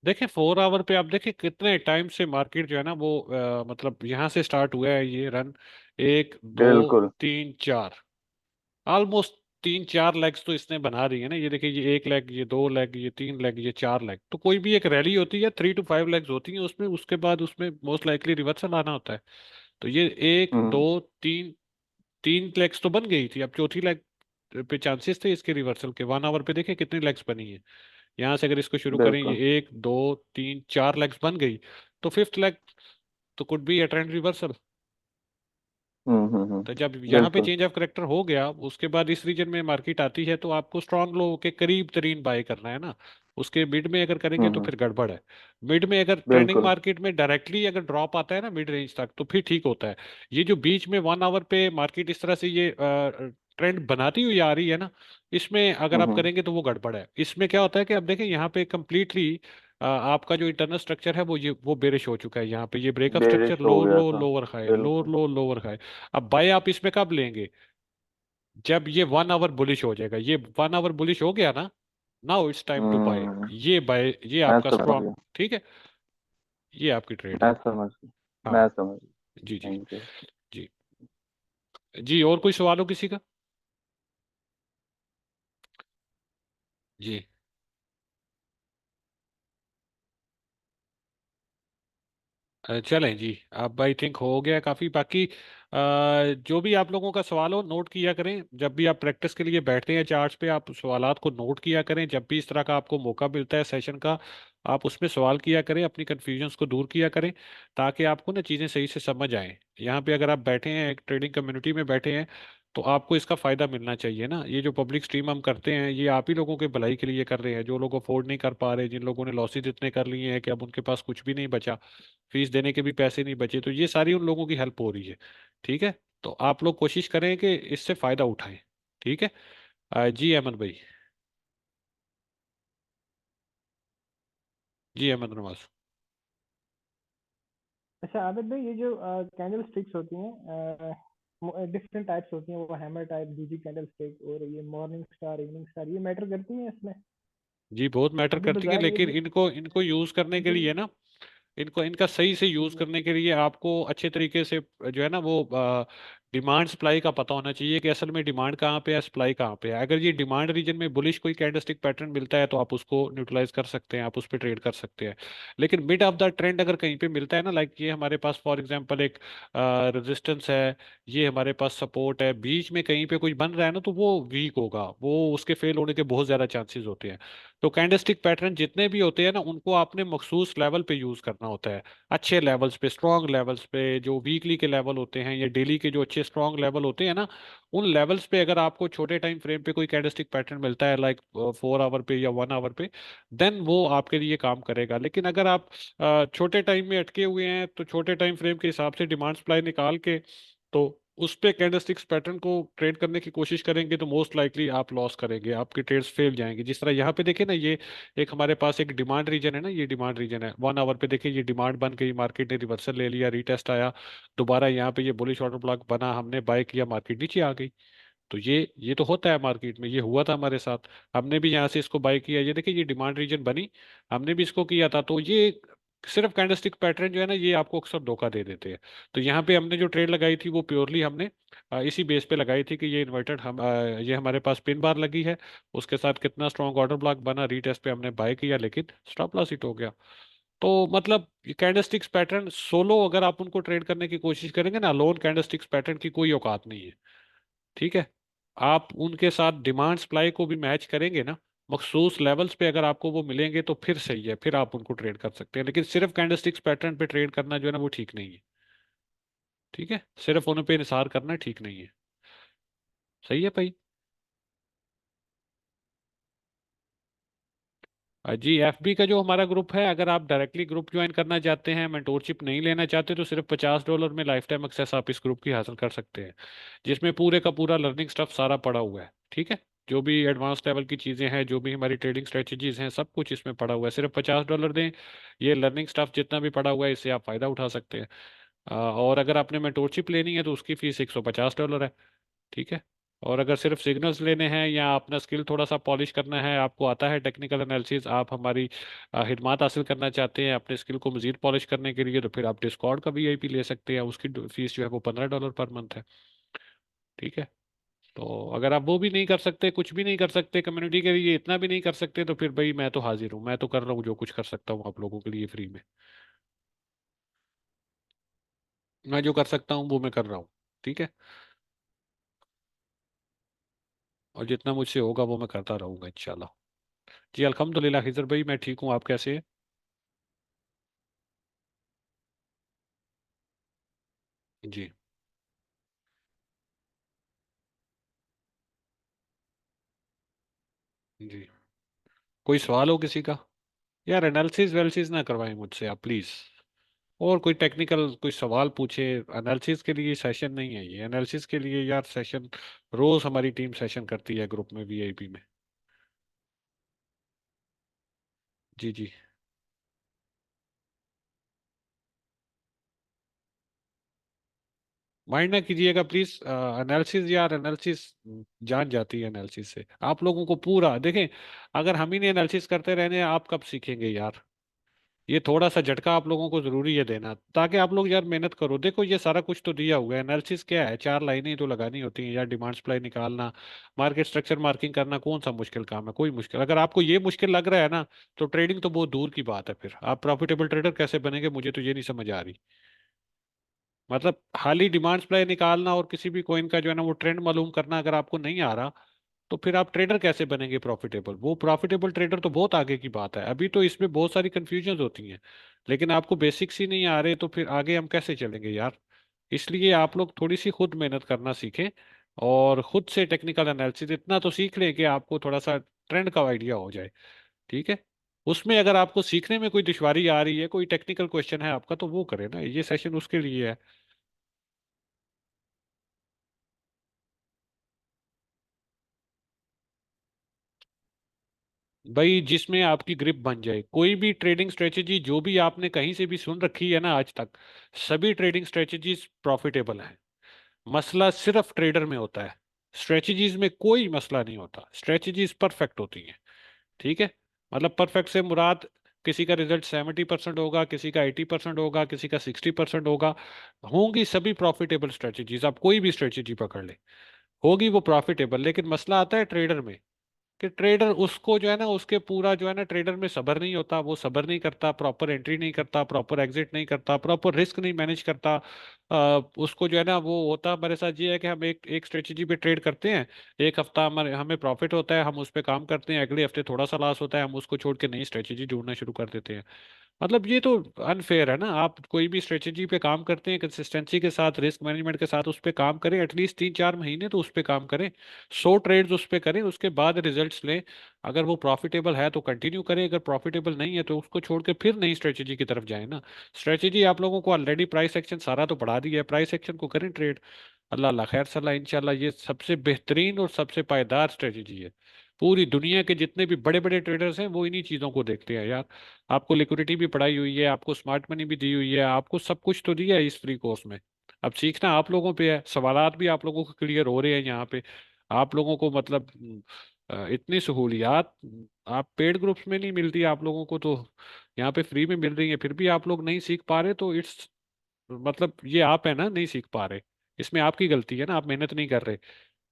देखिए, 4 आवर पे आप देखिए कितने टाइम से मार्केट जो है ना वो मतलब यहाँ से स्टार्ट हुआ है ये रन, 1, 2, 3, 4, ऑलमोस्ट 3, 4 लेग्स तो इसने बना दी है ना। ये देखिए, ये 1 लेग, ये 2 लेग, ये 3 लेग, ये 4 लेग, तो कोई भी एक रैली होती है 3 to 5 लेग्स होती है उसमें, उसके बाद उसमें मोस्ट लाइकली रिवर्सल आना होता है। तो ये एक हम्म। दो तीन, 3 लेग्स तो बन गई थी, अब चौथी लेग पे चांसेस थे इसके रिवर्सल के। 1 आवर पे देखें कितनी लेग्स बनी है, यहाँ से अगर इसको शुरू करें, बिल्कुल। ये 1, 2, 3, 4 लेग्स बन गई, तो फिफ्थ लेग तो could be a trend reversal. तो जब यहाँ पे बिल्कुल। चेंज ऑफ करेक्टर हो गया, उसके बाद इस रीजन में मार्केट आती है, तो आपको स्ट्रांग लो के करीब तरीन बाय करना है ना। उसके मिड में अगर करेंगे तो हम्म। फिर गड़बड़ है। मिड में अगर ट्रेंडिंग बिल्कुल। मार्केट में डायरेक्टली अगर ड्रॉप आता है ना मिड रेंज तक, तो फिर ठीक होता है। ये जो बीच में 1 आवर पे मार्केट इस तरह से ये ट्रेंड बनाती हुई आ रही है ना, इसमें अगर आप हम्म। करेंगे तो वो गड़बड़ है। इसमें क्या होता है कि अब देखें यहाँ पे कम्प्लीटली आपका जो इंटरनल स्ट्रक्चर है वो बेरिश हो चुका है। यहाँ पे ये ब्रेकअप स्ट्रक्चर, बेरिश हो लोअर गया लो था। लोअर हाई, लोअर बिल्कुल। लो लोअर हाई। अब बाय आप इसमें कब लेंगे? जब ये 1 आवर बुलिश हो जाएगा। ये 1 आवर बुलिश हो गया ना, now it's time to buy. हम्म। ये बाय, ये मैं आपका समझ स्ट्रॉन्ग। गया। ठीक है, ये आपकी ट्रेड है। मैं समझ गया। हाँ। मैं समझ गया। जी जी। Thank you. जी जी, और कोई सवाल हो किसी का? जी। चलें जी, अब आई थिंक हो गया काफ़ी। बाकी जो भी आप लोगों का सवाल हो नोट किया करें। जब भी आप प्रैक्टिस के लिए बैठते हैं चार्ट्स पे, आप सवालात को नोट किया करें। जब भी इस तरह का आपको मौका मिलता है सेशन का, आप उसमें सवाल किया करें, अपनी कन्फ्यूजन्स को दूर किया करें, ताकि आपको ना चीज़ें सही से समझ आएं। यहाँ पे अगर आप बैठे हैं, एक ट्रेडिंग कम्युनिटी में बैठे हैं, तो आपको इसका फ़ायदा मिलना चाहिए ना। ये जो पब्लिक स्ट्रीम हम करते हैं, ये आप ही लोगों के भलाई के लिए कर रहे हैं। जो लोग अफोर्ड नहीं कर पा रहे, जिन लोगों ने लॉसेज इतने कर लिए हैं कि अब उनके पास कुछ भी नहीं बचा, फीस देने के भी पैसे नहीं बचे, तो ये सारी उन लोगों की हेल्प हो रही है। ठीक है, तो आप लोग कोशिश करें कि इससे फायदा उठाएं। ठीक है। जी अहमद भाई। जी अहमद नवाज। अच्छा आबिद भाई, ये जो कैंडल स्टिक्स होती हैं, डिफरेंट टाइप्स होती हैं, वो hammer type, DG candle stick, और ये मॉर्निंग स्टार, इवनिंग स्टार, ये मैटर करती हैं इसमें? जी बहुत मैटर अभी करती है, बाजार ये लेकिन जो इनको इनको यूज करने के अभी लिए ना, इनको इनका सही से जी यूज जी करने के लिए आपको अच्छे तरीके से जो है ना वो डिमांड सप्लाई का पता होना चाहिए कि असल में डिमांड कहाँ पे है, सप्लाई कहाँ पे है। अगर ये डिमांड रीजन में बुलिश कोई कैंडलस्टिक पैटर्न मिलता है, तो आप उसको न्यूट्रलाइज कर सकते हैं, आप उस पर ट्रेड कर सकते हैं। लेकिन मिड ऑफ द ट्रेंड अगर कहीं पे मिलता है ना, लाइक ये हमारे पास फॉर एग्जांपल एक रेजिस्टेंस है, ये हमारे पास सपोर्ट है, बीच में कहीं पे कुछ बन रहा है ना, तो वो वीक होगा, वो उसके फेल होने के बहुत ज्यादा चांसेस होते हैं। तो कैंडलस्टिक पैटर्न जितने भी होते हैं ना, उनको आपने मखसूस लेवल पे यूज करना होता है। अच्छे लेवल्स पे, स्ट्रॉन्ग लेवल्स पे, जो वीकली के लेवल होते हैं या डेली के जो अच्छे स्ट्रॉन्ग लेवल होते हैं ना, उन लेवल्स पे अगर आपको छोटे टाइम फ्रेम पे कोई कैंडलस्टिक पैटर्न मिलता है, लाइक 4 आवर पे या 1 आवर पे, देन वो आपके लिए काम करेगा। लेकिन अगर आप छोटे टाइम में अटके हुए हैं, तो छोटे टाइम फ्रेम के हिसाब से डिमांड सप्लाई निकाल के, तो उस पे कैंडलस्टिक्स पैटर्न को ट्रेड करने की कोशिश करेंगे, तो मोस्ट लाइकली आप लॉस करेंगे, आपके ट्रेड्स फेल जाएंगे। जिस तरह यहाँ पे देखें ना, ये एक हमारे पास एक डिमांड रीजन है ना, ये डिमांड रीजन है। 1 आवर पे देखिए, ये डिमांड बन गई, मार्केट ने रिवर्सल ले लिया, रीटेस्ट आया, दोबारा यहाँ पे ये बुलिश ऑर्डर ब्लॉक बना, हमने बाय किया, मार्केट नीचे आ गई। तो ये तो होता है मार्केट में, ये हुआ था हमारे साथ। हमने भी यहाँ से इसको बाय किया, ये देखिए ये डिमांड रीजन बनी, हमने भी इसको किया था। तो ये सिर्फ कैंडलस्टिक पैटर्न जो है ना, ये आपको अक्सर धोखा दे देते हैं। तो यहाँ पे हमने जो ट्रेड लगाई थी, वो प्योरली हमने इसी बेस पे लगाई थी कि ये इन्वर्टेड ये हमारे पास पिन बार लगी है, उसके साथ कितना स्ट्रॉन्ग ऑर्डर ब्लॉक बना, रीटेस्ट पे हमने बाय किया, लेकिन स्टॉप लॉस हिट हो गया। तो मतलब कैंडलस्टिक्स पैटर्न सोलो अगर आप उनको ट्रेड करने की कोशिश करेंगे ना, लोन कैंडलस्टिक्स पैटर्न की कोई औकात नहीं है। ठीक है। आप उनके साथ डिमांड सप्लाई को भी मैच करेंगे ना, मखसूस लेवल्स पे अगर आपको वो मिलेंगे, तो फिर सही है, फिर आप उनको ट्रेड कर सकते हैं। लेकिन सिर्फ कैंडलस्टिक्स पैटर्न पे ट्रेड करना जो है ना, वो ठीक नहीं है। ठीक है, सिर्फ उन पे इंसार करना ठीक नहीं है। सही है भाई। जी एफबी का जो हमारा ग्रुप है, अगर आप डायरेक्टली ग्रुप ज्वाइन करना चाहते हैं, मेंटोरशिप नहीं लेना चाहते, तो सिर्फ $50 में लाइफ टाइम एक्सेस आप इस ग्रुप की हासिल कर सकते हैं, जिसमें पूरे का पूरा लर्निंग स्टफ सारा पड़ा हुआ है। ठीक है, जो भी एडवांस लेवल की चीज़ें हैं, जो भी हमारी ट्रेडिंग स्ट्रेटजीज हैं, सब कुछ इसमें पड़ा हुआ है। सिर्फ $50 दें, ये लर्निंग स्टफ जितना भी पड़ा हुआ है, इससे आप फ़ायदा उठा सकते हैं। और अगर आपने मेंटोरशिप लेनी है, तो उसकी फ़ीस $150 है। ठीक है। और अगर सिर्फ सिग्नल्स लेने हैं, या अपना स्किल थोड़ा सा पॉलिश करना है, आपको आता है टेक्निकल एनालिसिस, आप हमारी खिदमत हासिल करना चाहते हैं अपने स्किल को मजीद पॉलिश करने के लिए, तो फिर आप डिस्कॉर्ड का वीआईपी ले सकते हैं। उसकी फीस जो है वो $15 पर मंथ है। ठीक है। तो अगर आप वो भी नहीं कर सकते, कुछ भी नहीं कर सकते कम्युनिटी के लिए, इतना भी नहीं कर सकते, तो फिर भाई मैं तो हाजिर हूँ, मैं तो कर रहा हूँ जो कुछ कर सकता हूँ आप लोगों के लिए फ्री में। मैं जो कर सकता हूँ वो मैं कर रहा हूँ। ठीक है। और जितना मुझसे होगा वो मैं करता रहूंगा इंशाल्लाह। जी अल्हम्दुलिल्लाह हिजर भाई, मैं ठीक हूँ, आप कैसे हैं? जी। जी। कोई सवाल हो किसी का? यार एनालिसिस वेलिसिस ना करवाएं मुझसे आप प्लीज। और कोई टेक्निकल कोई सवाल पूछे। एनालिसिस के लिए सेशन नहीं है ये, एनालिसिस के लिए यार सेशन रोज हमारी टीम सेशन करती है ग्रुप में वीआईपी में। जी जी। माइंड ना कीजिएगा प्लीज। एनालिसिस यार एनालिसिस जान जाती है एनालिसिस से आप लोगों को पूरा देखें। अगर हम ही नहीं एनालिसिस करते रहने आप कब सीखेंगे यार? ये थोड़ा सा झटका आप लोगों को जरूरी है देना ताकि आप लोग यार मेहनत करो। देखो ये सारा कुछ तो दिया हुआ है, एनालिसिस क्या है, चार लाइनें ही तो लगानी होती हैं यार। डिमांड सप्लाई निकालना, मार्केट स्ट्रक्चर मार्किंग करना कौन सा मुश्किल काम है? कोई मुश्किल, अगर आपको ये मुश्किल लग रहा है ना तो ट्रेडिंग तो बहुत दूर की बात है। फिर आप प्रॉफिटेबल ट्रेडर कैसे बनेंगे मुझे तो ये नहीं समझ आ रही। मतलब हाली डिमांड सप्लाई निकालना और किसी भी कॉइन का जो है ना वो ट्रेंड मालूम करना अगर आपको नहीं आ रहा तो फिर आप ट्रेडर कैसे बनेंगे प्रॉफिटेबल? वो प्रॉफिटेबल ट्रेडर तो बहुत आगे की बात है, अभी तो इसमें बहुत सारी कंफ्यूजन होती हैं। लेकिन आपको बेसिक्स ही नहीं आ रहे तो फिर आगे हम कैसे चलेंगे यार? इसलिए आप लोग थोड़ी सी खुद मेहनत करना सीखें और खुद से टेक्निकल एनालिसिस इतना तो सीख लें कि आपको थोड़ा सा ट्रेंड का आइडिया हो जाए। ठीक है। उसमें अगर आपको सीखने में कोई दुश्वारी आ रही है, कोई टेक्निकल क्वेश्चन है आपका, तो वो करें ना, ये सेशन उसके लिए है। भाई जिसमें आपकी ग्रिप बन जाए कोई भी ट्रेडिंग स्ट्रेटेजी जो भी आपने कहीं से भी सुन रखी है ना आज तक, सभी ट्रेडिंग स्ट्रेटेजीज प्रॉफिटेबल हैं। मसला सिर्फ ट्रेडर में होता है, स्ट्रेटेजीज में कोई मसला नहीं होता, स्ट्रेटेजीज परफेक्ट होती हैं। ठीक है। मतलब परफेक्ट से मुराद किसी का रिजल्ट 70% होगा, किसी का 80% होगा, किसी का 60% होगा। होंगी सभी प्रॉफिटेबल स्ट्रेटेजीज, आप कोई भी स्ट्रेटेजी पकड़ ले होगी वो प्रॉफिटेबल। लेकिन मसला आता है ट्रेडर में कि ट्रेडर उसको जो है ना उसके पूरा जो है ना ट्रेडर में सब्र नहीं होता, वो सब्र नहीं करता, प्रॉपर एंट्री नहीं करता, प्रॉपर एग्जिट नहीं करता, प्रॉपर रिस्क नहीं मैनेज करता। उसको जो है ना वो होता हमारे साथ ये है कि हम एक एक स्ट्रेटेजी पे ट्रेड करते हैं, एक हफ्ता हमारे हमें प्रॉफिट होता है, हम उस पर काम करते हैं, अगले हफ्ते थोड़ा सा लॉस होता है, हम उसको छोड़ के नई स्ट्रेटेजी ढूंढना शुरू कर देते हैं। मतलब ये तो अनफेयर है ना। आप कोई भी स्ट्रेटेजी पे काम करते हैं कंसिस्टेंसी के साथ, रिस्क मैनेजमेंट के साथ उस पे काम करें, एटलीस्ट 3-4 महीने तो उस पे काम करें, 100 ट्रेड्स उस पे करें, उसके बाद रिजल्ट्स लें। अगर वो प्रॉफिटेबल है तो कंटिन्यू करें, अगर प्रॉफिटेबल नहीं है तो उसको छोड़ के फिर नई स्ट्रेटेजी की तरफ जाएं ना। स्ट्रेटेजी आप लोगों को ऑलरेडी प्राइस एक्शन सारा तो पढ़ा दिया है, प्राइस एक्शन को करें ट्रेड। अल्लाह अल्लाह खैर सलाह इंशाल्लाह, ये सबसे बेहतरीन और सबसे पायदार स्ट्रेटेजी है। पूरी दुनिया के जितने भी बड़े बड़े ट्रेडर्स हैं वो इन्हीं चीज़ों को देखते हैं यार। आपको लिक्विडिटी भी पढ़ाई हुई है, आपको स्मार्ट मनी भी दी हुई है, आपको सब कुछ तो दिया है इस फ्री कोर्स में। अब सीखना आप लोगों पे है, सवालात भी आप लोगों को क्लियर हो रहे हैं यहाँ पे। आप लोगों को मतलब इतनी सहूलियात आप पेड ग्रुप्स में नहीं मिलती आप लोगों को, तो यहाँ पे फ्री में मिल रही है, फिर भी आप लोग नहीं सीख पा रहे तो इट्स मतलब ये आप है ना नहीं सीख पा रहे। इसमें आपकी गलती है ना, आप मेहनत नहीं कर रहे।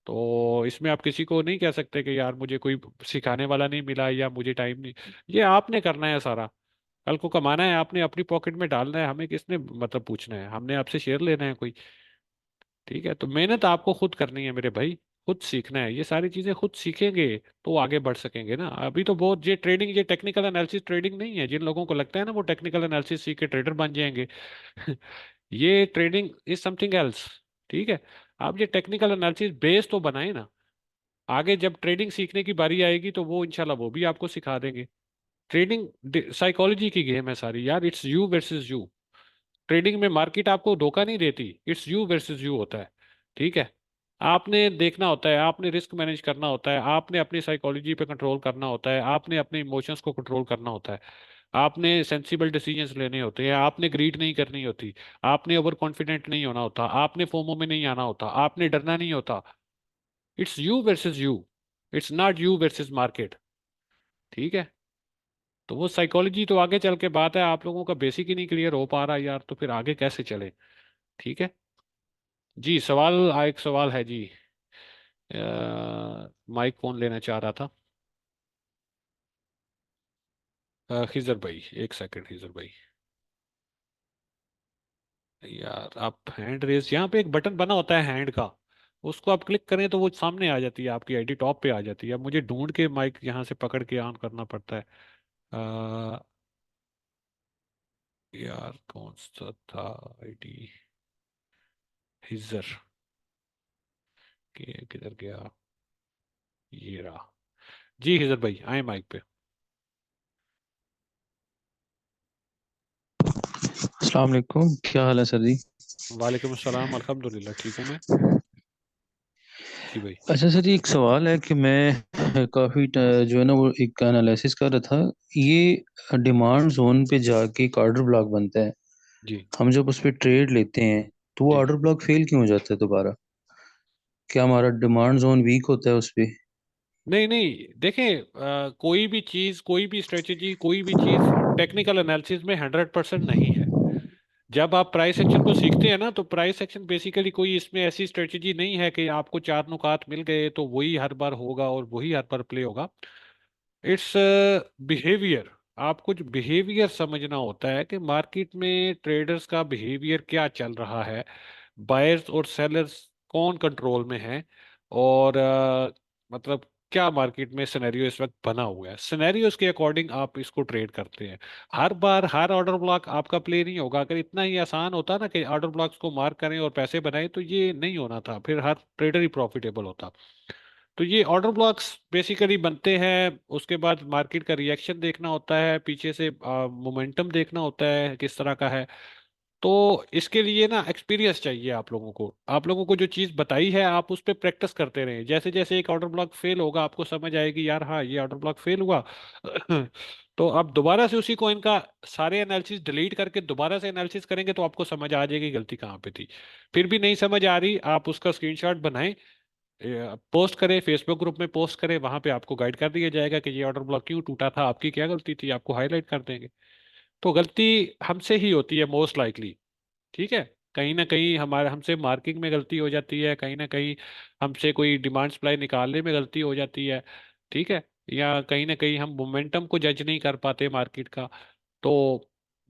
तो इसमें आप किसी को नहीं कह सकते कि यार मुझे कोई सिखाने वाला नहीं मिला या मुझे टाइम नहीं। ये आपने करना है सारा, कल को कमाना है आपने, अपनी पॉकेट में डालना है, हमें किसने मतलब पूछना है, हमने आपसे शेयर लेना है कोई? ठीक है। तो मेहनत आपको खुद करनी है मेरे भाई, खुद सीखना है, ये सारी चीजें खुद सीखेंगे तो आगे बढ़ सकेंगे ना। अभी तो बहुत ये ट्रेडिंग ये टेक्निकल एनालिसिस ट्रेडिंग नहीं है, जिन लोगों को लगता है ना वो टेक्निकल एनालिसिस सीख के ट्रेडर बन जाएंगे ये ट्रेडिंग इज समथिंग एल्स। ठीक है। आप ये टेक्निकल एनालिसिस बेस तो बनाए ना, आगे जब ट्रेडिंग सीखने की बारी आएगी तो वो इंशाल्लाह वो भी आपको सिखा देंगे। ट्रेडिंग साइकोलॉजी की गेम है सारी यार, it's you versus you. Trading में मार्केट आपको धोखा नहीं देती, इट्स यू वर्सेस यू होता है। ठीक है। आपने देखना होता है, आपने रिस्क मैनेज करना होता है, आपने अपनी साइकोलॉजी पे कंट्रोल करना होता है, आपने अपने इमोशंस को कंट्रोल करना होता है, आपने सेंसिबल डिसीजंस लेने होते हैं, आपने ग्रीड नहीं करनी होती, आपने ओवर कॉन्फिडेंट नहीं होना होता, आपने फोमो में नहीं आना होता, आपने डरना नहीं होता। It's you versus you, it's not you versus market. ठीक है। तो वो साइकोलॉजी तो आगे चल के बात है, आप लोगों का बेसिक ही नहीं क्लियर हो पा रहा यार, तो फिर आगे कैसे चले? ठीक है। जी सवाल, एक सवाल है जी। माइक कौन लेना चाह रहा था? खिजर भाई, एक सेकंड खिजर भाई। यार आप हैंड रेस, यहाँ पे एक बटन बना होता है हैंड का, उसको आप क्लिक करें तो वो सामने आ जाती है, आपकी आईडी टॉप पे आ जाती है। अब मुझे ढूंढ के माइक यहाँ से पकड़ के ऑन करना पड़ता है। अ, यार कौन सा था आईडी? हिजर के किधर गया? ये रहा। जी हिजर भाई आए माइक पे। अस्सलाम वालेकुम, क्या हाल है सर जी? वालेकुम अस्सलाम, अल्हम्दुलिल्लाह ठीक हूँ मैं। जी भाई। अच्छा सर जी, एक सवाल है कि मैं काफ़ी जो है ना वो एक एनालिसिस कर रहा था। ये डिमांड जोन पे जाके एक ऑर्डर ब्लॉक बनता है, जी। हम जब उस पर ट्रेड लेते हैं तो वो जी। ऑर्डर ब्लॉक फेल क्यों हो जाता है दोबारा? क्या हमारा डिमांड जोन वीक होता है उस पे? नहीं नहीं, देखें, कोई भी चीज़, कोई भी स्ट्रेटेजी, कोई भी चीज़ टेक्निकल एनालिसिस में 100% नहीं है। जब आप प्राइस एक्शन को सीखते हैं ना, तो प्राइस एक्शन बेसिकली कोई इसमें ऐसी स्ट्रेटेजी नहीं है कि आपको चार नुकात मिल गए तो वही हर बार होगा और वही हर बार प्ले होगा। It's behaviour. आपको जो बिहेवियर समझना होता है कि मार्केट में ट्रेडर्स का बिहेवियर क्या चल रहा है, बायर्स और सेलर्स कौन कंट्रोल में है, और मतलब क्या मार्केट में सिनेरियो इस वक्त बना हुआ है, सिनेरियोस के अकॉर्डिंग आप इसको ट्रेड करते हैं। हर बार हर ऑर्डर ब्लॉक आपका प्ले नहीं होगा। अगर इतना ही आसान होता ना कि ऑर्डर ब्लॉक्स को मार्क करें और पैसे बनाएं, तो ये नहीं होना था, फिर हर ट्रेडर ही प्रॉफिटेबल होता। तो ये ऑर्डर ब्लॉक्स बेसिकली बनते हैं, उसके बाद मार्केट का रिएक्शन देखना होता है, पीछे से मोमेंटम देखना होता है किस तरह का है। तो इसके लिए ना एक्सपीरियंस चाहिए आप लोगों को। आप लोगों को जो चीज़ बताई है आप उस पर प्रैक्टिस करते रहें। जैसे जैसे एक ऑर्डर ब्लॉक फेल होगा आपको समझ आएगी, यार हाँ ये ऑर्डर ब्लॉक फेल हुआ। तो आप दोबारा से उसी कॉइन का सारे एनालिसिस डिलीट करके दोबारा से एनालिसिस करेंगे तो आपको समझ आ जाएगी गलती कहाँ पे थी। फिर भी नहीं समझ आ रही, आप उसका स्क्रीनशॉट बनाएं, पोस्ट करें, फेसबुक ग्रुप में पोस्ट करें, वहां पे आपको गाइड कर दिया जाएगा कि ये ऑर्डर ब्लॉक क्यों टूटा था, आपकी क्या गलती थी, आपको हाईलाइट कर देंगे। तो गलती हमसे ही होती है मोस्ट लाइकली। ठीक है। कहीं ना कहीं हमारे हमसे मार्किंग में गलती हो जाती है, कहीं ना कहीं हमसे कोई डिमांड सप्लाई निकालने में गलती हो जाती है। ठीक है। या कहीं ना कहीं हम मोमेंटम को जज नहीं कर पाते मार्केट का। तो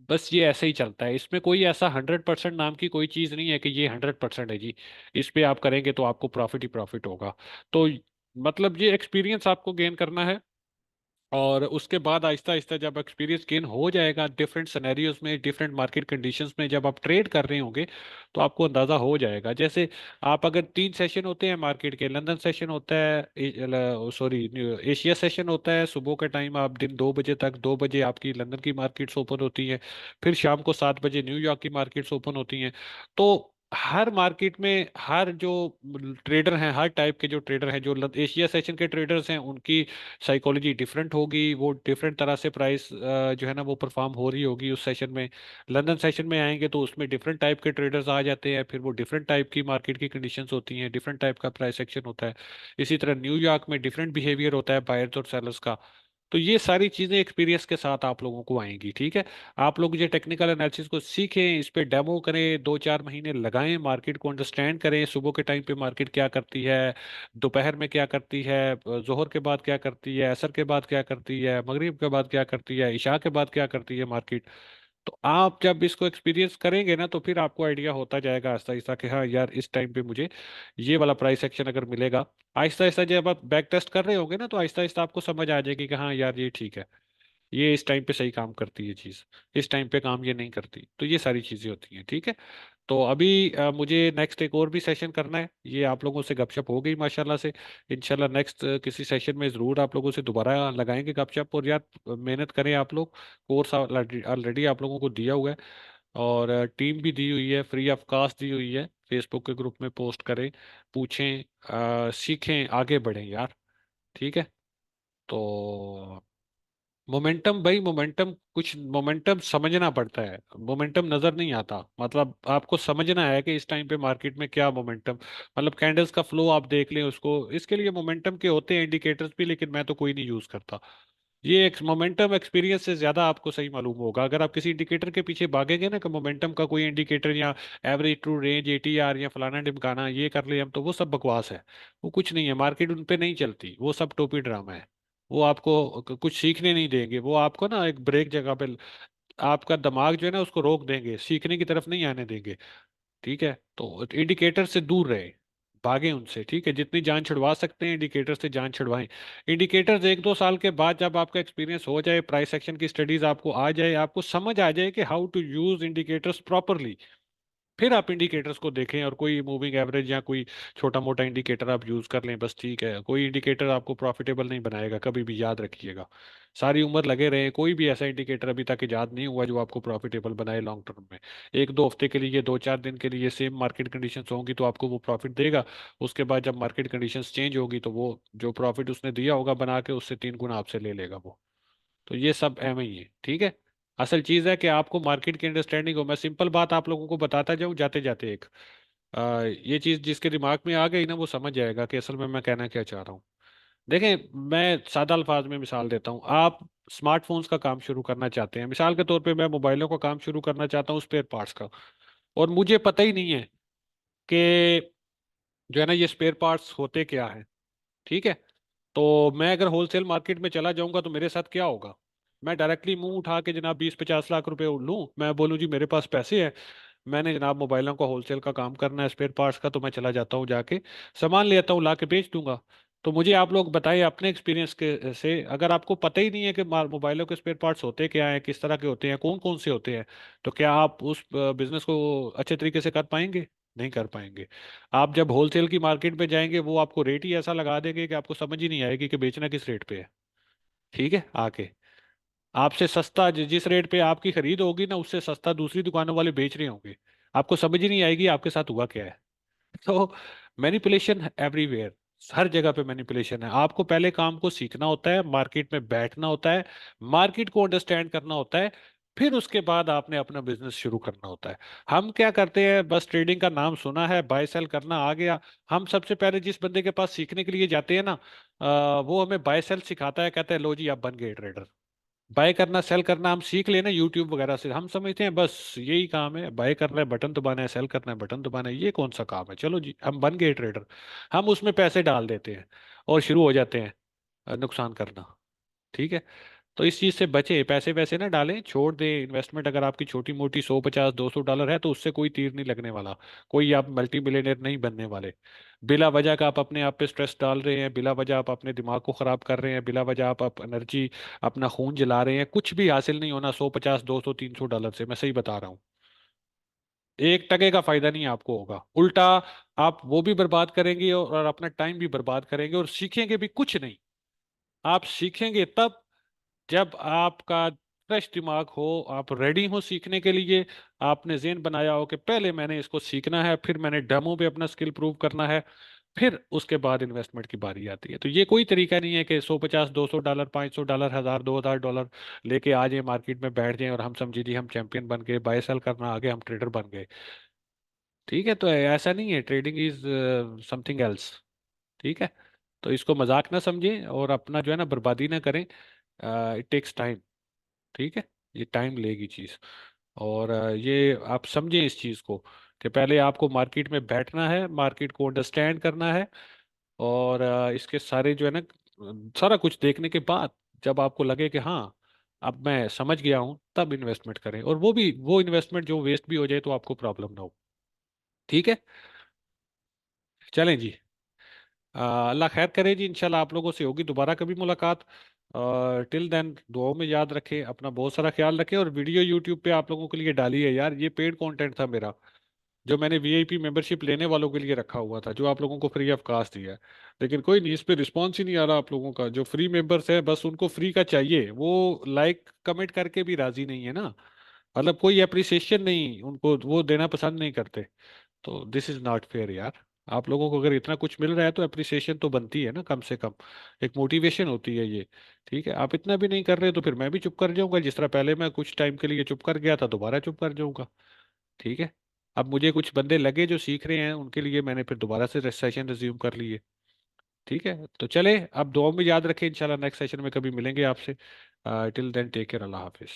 बस ये ऐसे ही चलता है, इसमें कोई ऐसा 100% नाम की कोई चीज़ नहीं है कि ये 100% है जी, इस पे आप करेंगे तो आपको प्रॉफिट ही प्रॉफिट होगा। तो मतलब ये एक्सपीरियंस आपको गेन करना है। और उसके बाद आहिस्ता आहिस्ता जब एक्सपीरियंस गेन हो जाएगा, डिफरेंट सिनेरियोज में, डिफरेंट मार्केट कंडीशंस में जब आप ट्रेड कर रहे होंगे, तो आपको अंदाज़ा हो जाएगा। जैसे आप अगर 3 सेशन होते हैं मार्केट के, लंदन सेशन होता है, सॉरी एशिया सेशन होता है सुबह के टाइम, आप दिन 2 बजे तक, 2 बजे आपकी लंदन की मार्केट्स ओपन होती हैं, फिर शाम को 7 बजे न्यूयॉर्क की मार्केट्स ओपन होती हैं। तो हर मार्केट में हर जो ट्रेडर हैं, हर टाइप के जो ट्रेडर हैं, जो एशिया सेशन के ट्रेडर्स हैं, उनकी साइकोलॉजी डिफरेंट होगी, वो डिफरेंट तरह से प्राइस जो है ना वो परफॉर्म हो रही होगी उस सेशन में। लंदन सेशन में आएंगे तो उसमें डिफरेंट टाइप के ट्रेडर्स आ जाते हैं, फिर वो डिफरेंट टाइप की मार्केट की कंडीशंस होती हैं, डिफरेंट टाइप का प्राइस एक्शन होता है। इसी तरह न्यूयॉर्क में डिफरेंट बिहेवियर होता है बायर्स और सेलर्स का। तो ये सारी चीजें एक्सपीरियंस के साथ आप लोगों को आएंगी। ठीक है। आप लोग ये टेक्निकल एनालिसिस को सीखें, इस पे डेमो करें, 2-4 महीने लगाएं, मार्केट को अंडरस्टैंड करें, सुबह के टाइम पे मार्केट क्या करती है, दोपहर में क्या करती है, जोहर के बाद क्या करती है, असर के बाद क्या करती है, मगरिब के बाद क्या करती है, इशा के बाद क्या करती है मार्केट। तो आप जब इसको एक्सपीरियंस करेंगे ना, तो फिर आपको आइडिया होता जाएगा आहिस्ता आहिस्ता कि हाँ यार इस टाइम पे मुझे ये वाला प्राइस एक्शन अगर मिलेगा। आहिस्ता आहिस्ता जब आप बैक टेस्ट कर रहे होंगे ना, तो आहिस्ता आहिस्ता आपको समझ आ जाएगी कि हाँ यार ये ठीक है, ये इस टाइम पे सही काम करती है चीज़, इस टाइम पे काम ये नहीं करती। तो ये सारी चीज़ें होती हैं। ठीक है। तो अभी मुझे नेक्स्ट एक और भी सेशन करना है, ये आप लोगों से गपशप हो गई माशाल्लाह से। इंशाल्लाह नेक्स्ट किसी सेशन में ज़रूर आप लोगों से दोबारा लगाएंगे गपशप। और यार मेहनत करें आप लोग, कोर्स ऑलरेडी आप लोगों को दिया हुआ है, और टीम भी दी हुई है, फ्री ऑफ कॉस्ट दी हुई है, फेसबुक के ग्रुप में पोस्ट करें, पूछें, सीखें, आगे बढ़ें यार। ठीक है। तो मोमेंटम भाई, मोमेंटम कुछ मोमेंटम समझना पड़ता है, मोमेंटम नजर नहीं आता। मतलब आपको समझना है कि इस टाइम पे मार्केट में क्या मोमेंटम, मतलब कैंडल्स का फ्लो आप देख लें उसको, इसके लिए मोमेंटम के होते हैं इंडिकेटर्स भी, लेकिन मैं तो कोई नहीं यूज करता। ये एक मोमेंटम एक्सपीरियंस से ज्यादा आपको सही मालूम होगा। अगर आप किसी इंडिकेटर के पीछे भागेंगे ना कि मोमेंटम का कोई इंडिकेटर या एवरेज ट्रू रेंज, एटीआर या फलाना ढिमकाना ये कर ले हम, तो वो सब बकवास है। वो कुछ नहीं है, मार्केट उन पे नहीं चलती, वो सब टोपी ड्रामा है। वो आपको कुछ सीखने नहीं देंगे, वो आपको ना एक ब्रेक जगह पे आपका दिमाग जो है ना उसको रोक देंगे, सीखने की तरफ नहीं आने देंगे। ठीक है। तो इंडिकेटर से दूर रहे, भागें उनसे। ठीक है। जितनी जान छुड़वा सकते हैं इंडिकेटर से जान छुड़वाएं। इंडिकेटर्स 1-2 साल के बाद जब आपका एक्सपीरियंस हो जाए, प्राइस एक्शन की स्टडीज आपको आ जाए, आपको समझ आ जाए कि how to use indicators properly, फिर आप इंडिकेटर्स को देखें, और कोई मूविंग एवरेज या कोई छोटा मोटा इंडिकेटर आप यूज कर लें, बस ठीक है। कोई इंडिकेटर आपको प्रॉफिटेबल नहीं बनाएगा कभी भी, याद रखिएगा। सारी उम्र लगे रहे, कोई भी ऐसा इंडिकेटर अभी तक इजाद नहीं हुआ जो आपको प्रॉफिटेबल बनाए लॉन्ग टर्म में। एक दो हफ्ते के लिए, दो चार दिन के लिए सेम मार्केट कंडीशंस होंगी तो आपको वो प्रॉफिट देगा। उसके बाद जब मार्केट कंडीशंस चेंज होगी तो वो जो प्रॉफिट उसने दिया होगा बना के, उससे 3 गुना आपसे ले लेगा वो। तो ये सब एम ही है, ठीक है। असल चीज है कि आपको मार्केट की अंडरस्टैंडिंग हो। मैं सिंपल बात आप लोगों को बताता जाऊं जाते जाते एक, ये चीज जिसके दिमाग में आ गई ना वो समझ जाएगा कि असल में मैं कहना क्या चाह रहा हूँ। देखें, मैं सादा अल्फाज में मिसाल देता हूँ। आप स्मार्टफोन्स का काम शुरू करना चाहते हैं, मिसाल के तौर पे मैं मोबाइलों का काम शुरू करना चाहता हूँ, स्पेयर पार्ट्स का। और मुझे पता ही नहीं है कि जो है ना ये स्पेयर पार्ट्स होते क्या है, ठीक है। तो मैं अगर होलसेल मार्केट में चला जाऊंगा तो मेरे साथ क्या होगा? मैं डायरेक्टली मुंह उठा के जनाब 20-50 लाख रुपए लूं, मैं बोलूं जी मेरे पास पैसे हैं, मैंने जनाब मोबाइलों का होलसेल का काम करना है, स्पेयर पार्ट्स का, तो मैं चला जाता हूँ, जाके सामान ले आता हूँ, ला के बेच दूंगा। तो मुझे आप लोग बताएं अपने एक्सपीरियंस के से, अगर आपको पता ही नहीं है कि मोबाइलों के स्पेयर पार्ट्स होते क्या हैं, किस तरह के होते हैं, कौन कौन से होते हैं, तो क्या आप उस बिजनेस को अच्छे तरीके से कर पाएंगे? नहीं कर पाएंगे। आप जब होलसेल की मार्केट में जाएंगे वो आपको रेट ही ऐसा लगा देंगे कि आपको समझ ही नहीं आएगी कि बेचना किस रेट पे है, ठीक है। आके आपसे सस्ता जिस रेट पे आपकी खरीद होगी ना, उससे सस्ता दूसरी दुकानों वाले बेच रहे होंगे। आपको समझ ही नहीं आएगी आपके साथ हुआ क्या है। तो मैनिपुलेशन एवरीवेयर, हर जगह पे मैनिपुलेशन है। आपको पहले काम को सीखना होता है, मार्केट में बैठना होता है, मार्केट को अंडरस्टैंड करना होता है, फिर उसके बाद आपने अपना बिजनेस शुरू करना होता है। हम क्या करते हैं, बस ट्रेडिंग का नाम सुना है, बाय सेल करना आ गया। हम सबसे पहले जिस बंदे के पास सीखने के लिए जाते हैं ना, वो हमें बाय सेल सिखाता है, कहता है लो जी आप बन गए ट्रेडर। बाय करना सेल करना हम सीख लेना यूट्यूब वगैरह से, हम समझते हैं बस यही काम है, बाय करना है बटन दबाना है, सेल करना है बटन दबाना है, ये कौन सा काम है, चलो जी हम बन गए ट्रेडर। हम उसमें पैसे डाल देते हैं और शुरू हो जाते हैं नुकसान करना, ठीक है। तो इस चीज से बचे, पैसे वैसे ना डालें, छोड़ दें इन्वेस्टमेंट। अगर आपकी छोटी मोटी 100, 50, 200 डॉलर है तो उससे कोई तीर नहीं लगने वाला, कोई आप मल्टी मिलियनर नहीं बनने वाले। बिला वजह का आप अपने आप पे स्ट्रेस डाल रहे हैं, बिला वजह आप अपने दिमाग को खराब कर रहे हैं, बिला वजह आप एनर्जी अपना खून जला रहे हैं, कुछ भी हासिल नहीं होना 100, 50, 200, 300 डॉलर से, मैं सही बता रहा हूँ। 1 टके का फायदा नहीं आपको होगा, उल्टा आप वो भी बर्बाद करेंगे और अपना टाइम भी बर्बाद करेंगे, और सीखेंगे भी कुछ नहीं। आप सीखेंगे तब जब आपका फ्रेश दिमाग हो, आप रेडी हो सीखने के लिए। आपने जेन बनाया हो कि पहले मैंने इसको सीखना है, फिर मैंने डेमो पे अपना स्किल प्रूव करना है, फिर उसके बाद इन्वेस्टमेंट की बारी आती है। तो ये कोई तरीका नहीं है कि 100, 50, 200 डॉलर, 500 डॉलर, 1000, 2000 डॉलर लेके आ जाए मार्केट में बैठ जाएं और हम समझे जी हम चैंपियन बन गए, बाय सेल करना आ गए, हम ट्रेडर बन गए। ठीक है, तो ऐसा नहीं है, ट्रेडिंग इज समथिंग एल्स, ठीक है। तो इसको मजाक ना समझें और अपना जो है ना बर्बादी ना करें। इट टेक्स टाइम, ठीक है। ये टाइम लेगी चीज। और ये आप समझें इस चीज को कि पहले आपको मार्केट में बैठना है, मार्केट को अंडरस्टैंड करना है, और इसके सारे जो है ना सारा कुछ देखने के बाद जब आपको लगे कि हाँ अब मैं समझ गया हूँ, तब इन्वेस्टमेंट करें। और वो भी वो इन्वेस्टमेंट जो वेस्ट भी हो जाए तो आपको प्रॉब्लम ना हो, ठीक है। चलें जी, अल्लाह खैर करे जी, इंशाल्लाह आप लोगों से होगी दोबारा कभी मुलाकात। टिल देन दुआओं में याद रखें, अपना बहुत सारा ख्याल रखें। और वीडियो यूट्यूब पे आप लोगों के लिए डाली है यार, ये पेड कंटेंट था मेरा, जो मैंने वीआईपी मेंबरशिप लेने वालों के लिए रखा हुआ था, जो आप लोगों को फ्री ऑफ कास्ट दिया है। लेकिन कोई नहीं, इस पे रिस्पॉन्स ही नहीं आ रहा आप लोगों का। जो फ्री मेंबर्स है बस उनको फ्री का चाहिए, वो लाइक कमेंट करके भी राजी नहीं है ना, मतलब कोई अप्रिसिएशन नहीं, उनको वो देना पसंद नहीं करते। तो दिस इज नॉट फेयर यार। आप लोगों को अगर इतना कुछ मिल रहा है तो अप्रिसिएशन तो बनती है ना, कम से कम एक मोटिवेशन होती है ये, ठीक है। आप इतना भी नहीं कर रहे तो फिर मैं भी चुप कर जाऊंगा, जिस तरह पहले मैं कुछ टाइम के लिए चुप कर गया था, दोबारा चुप कर जाऊंगा, ठीक है। अब मुझे कुछ बंदे लगे जो सीख रहे हैं, उनके लिए मैंने फिर दोबारा से सेशन रिज्यूम कर लिए, ठीक है। तो चले, अब दुआ में याद रखें, इंशाल्लाह नेक्स्ट सेशन में कभी मिलेंगे आपसे। टिल देन टेक केयर, अल्लाह हाफिज।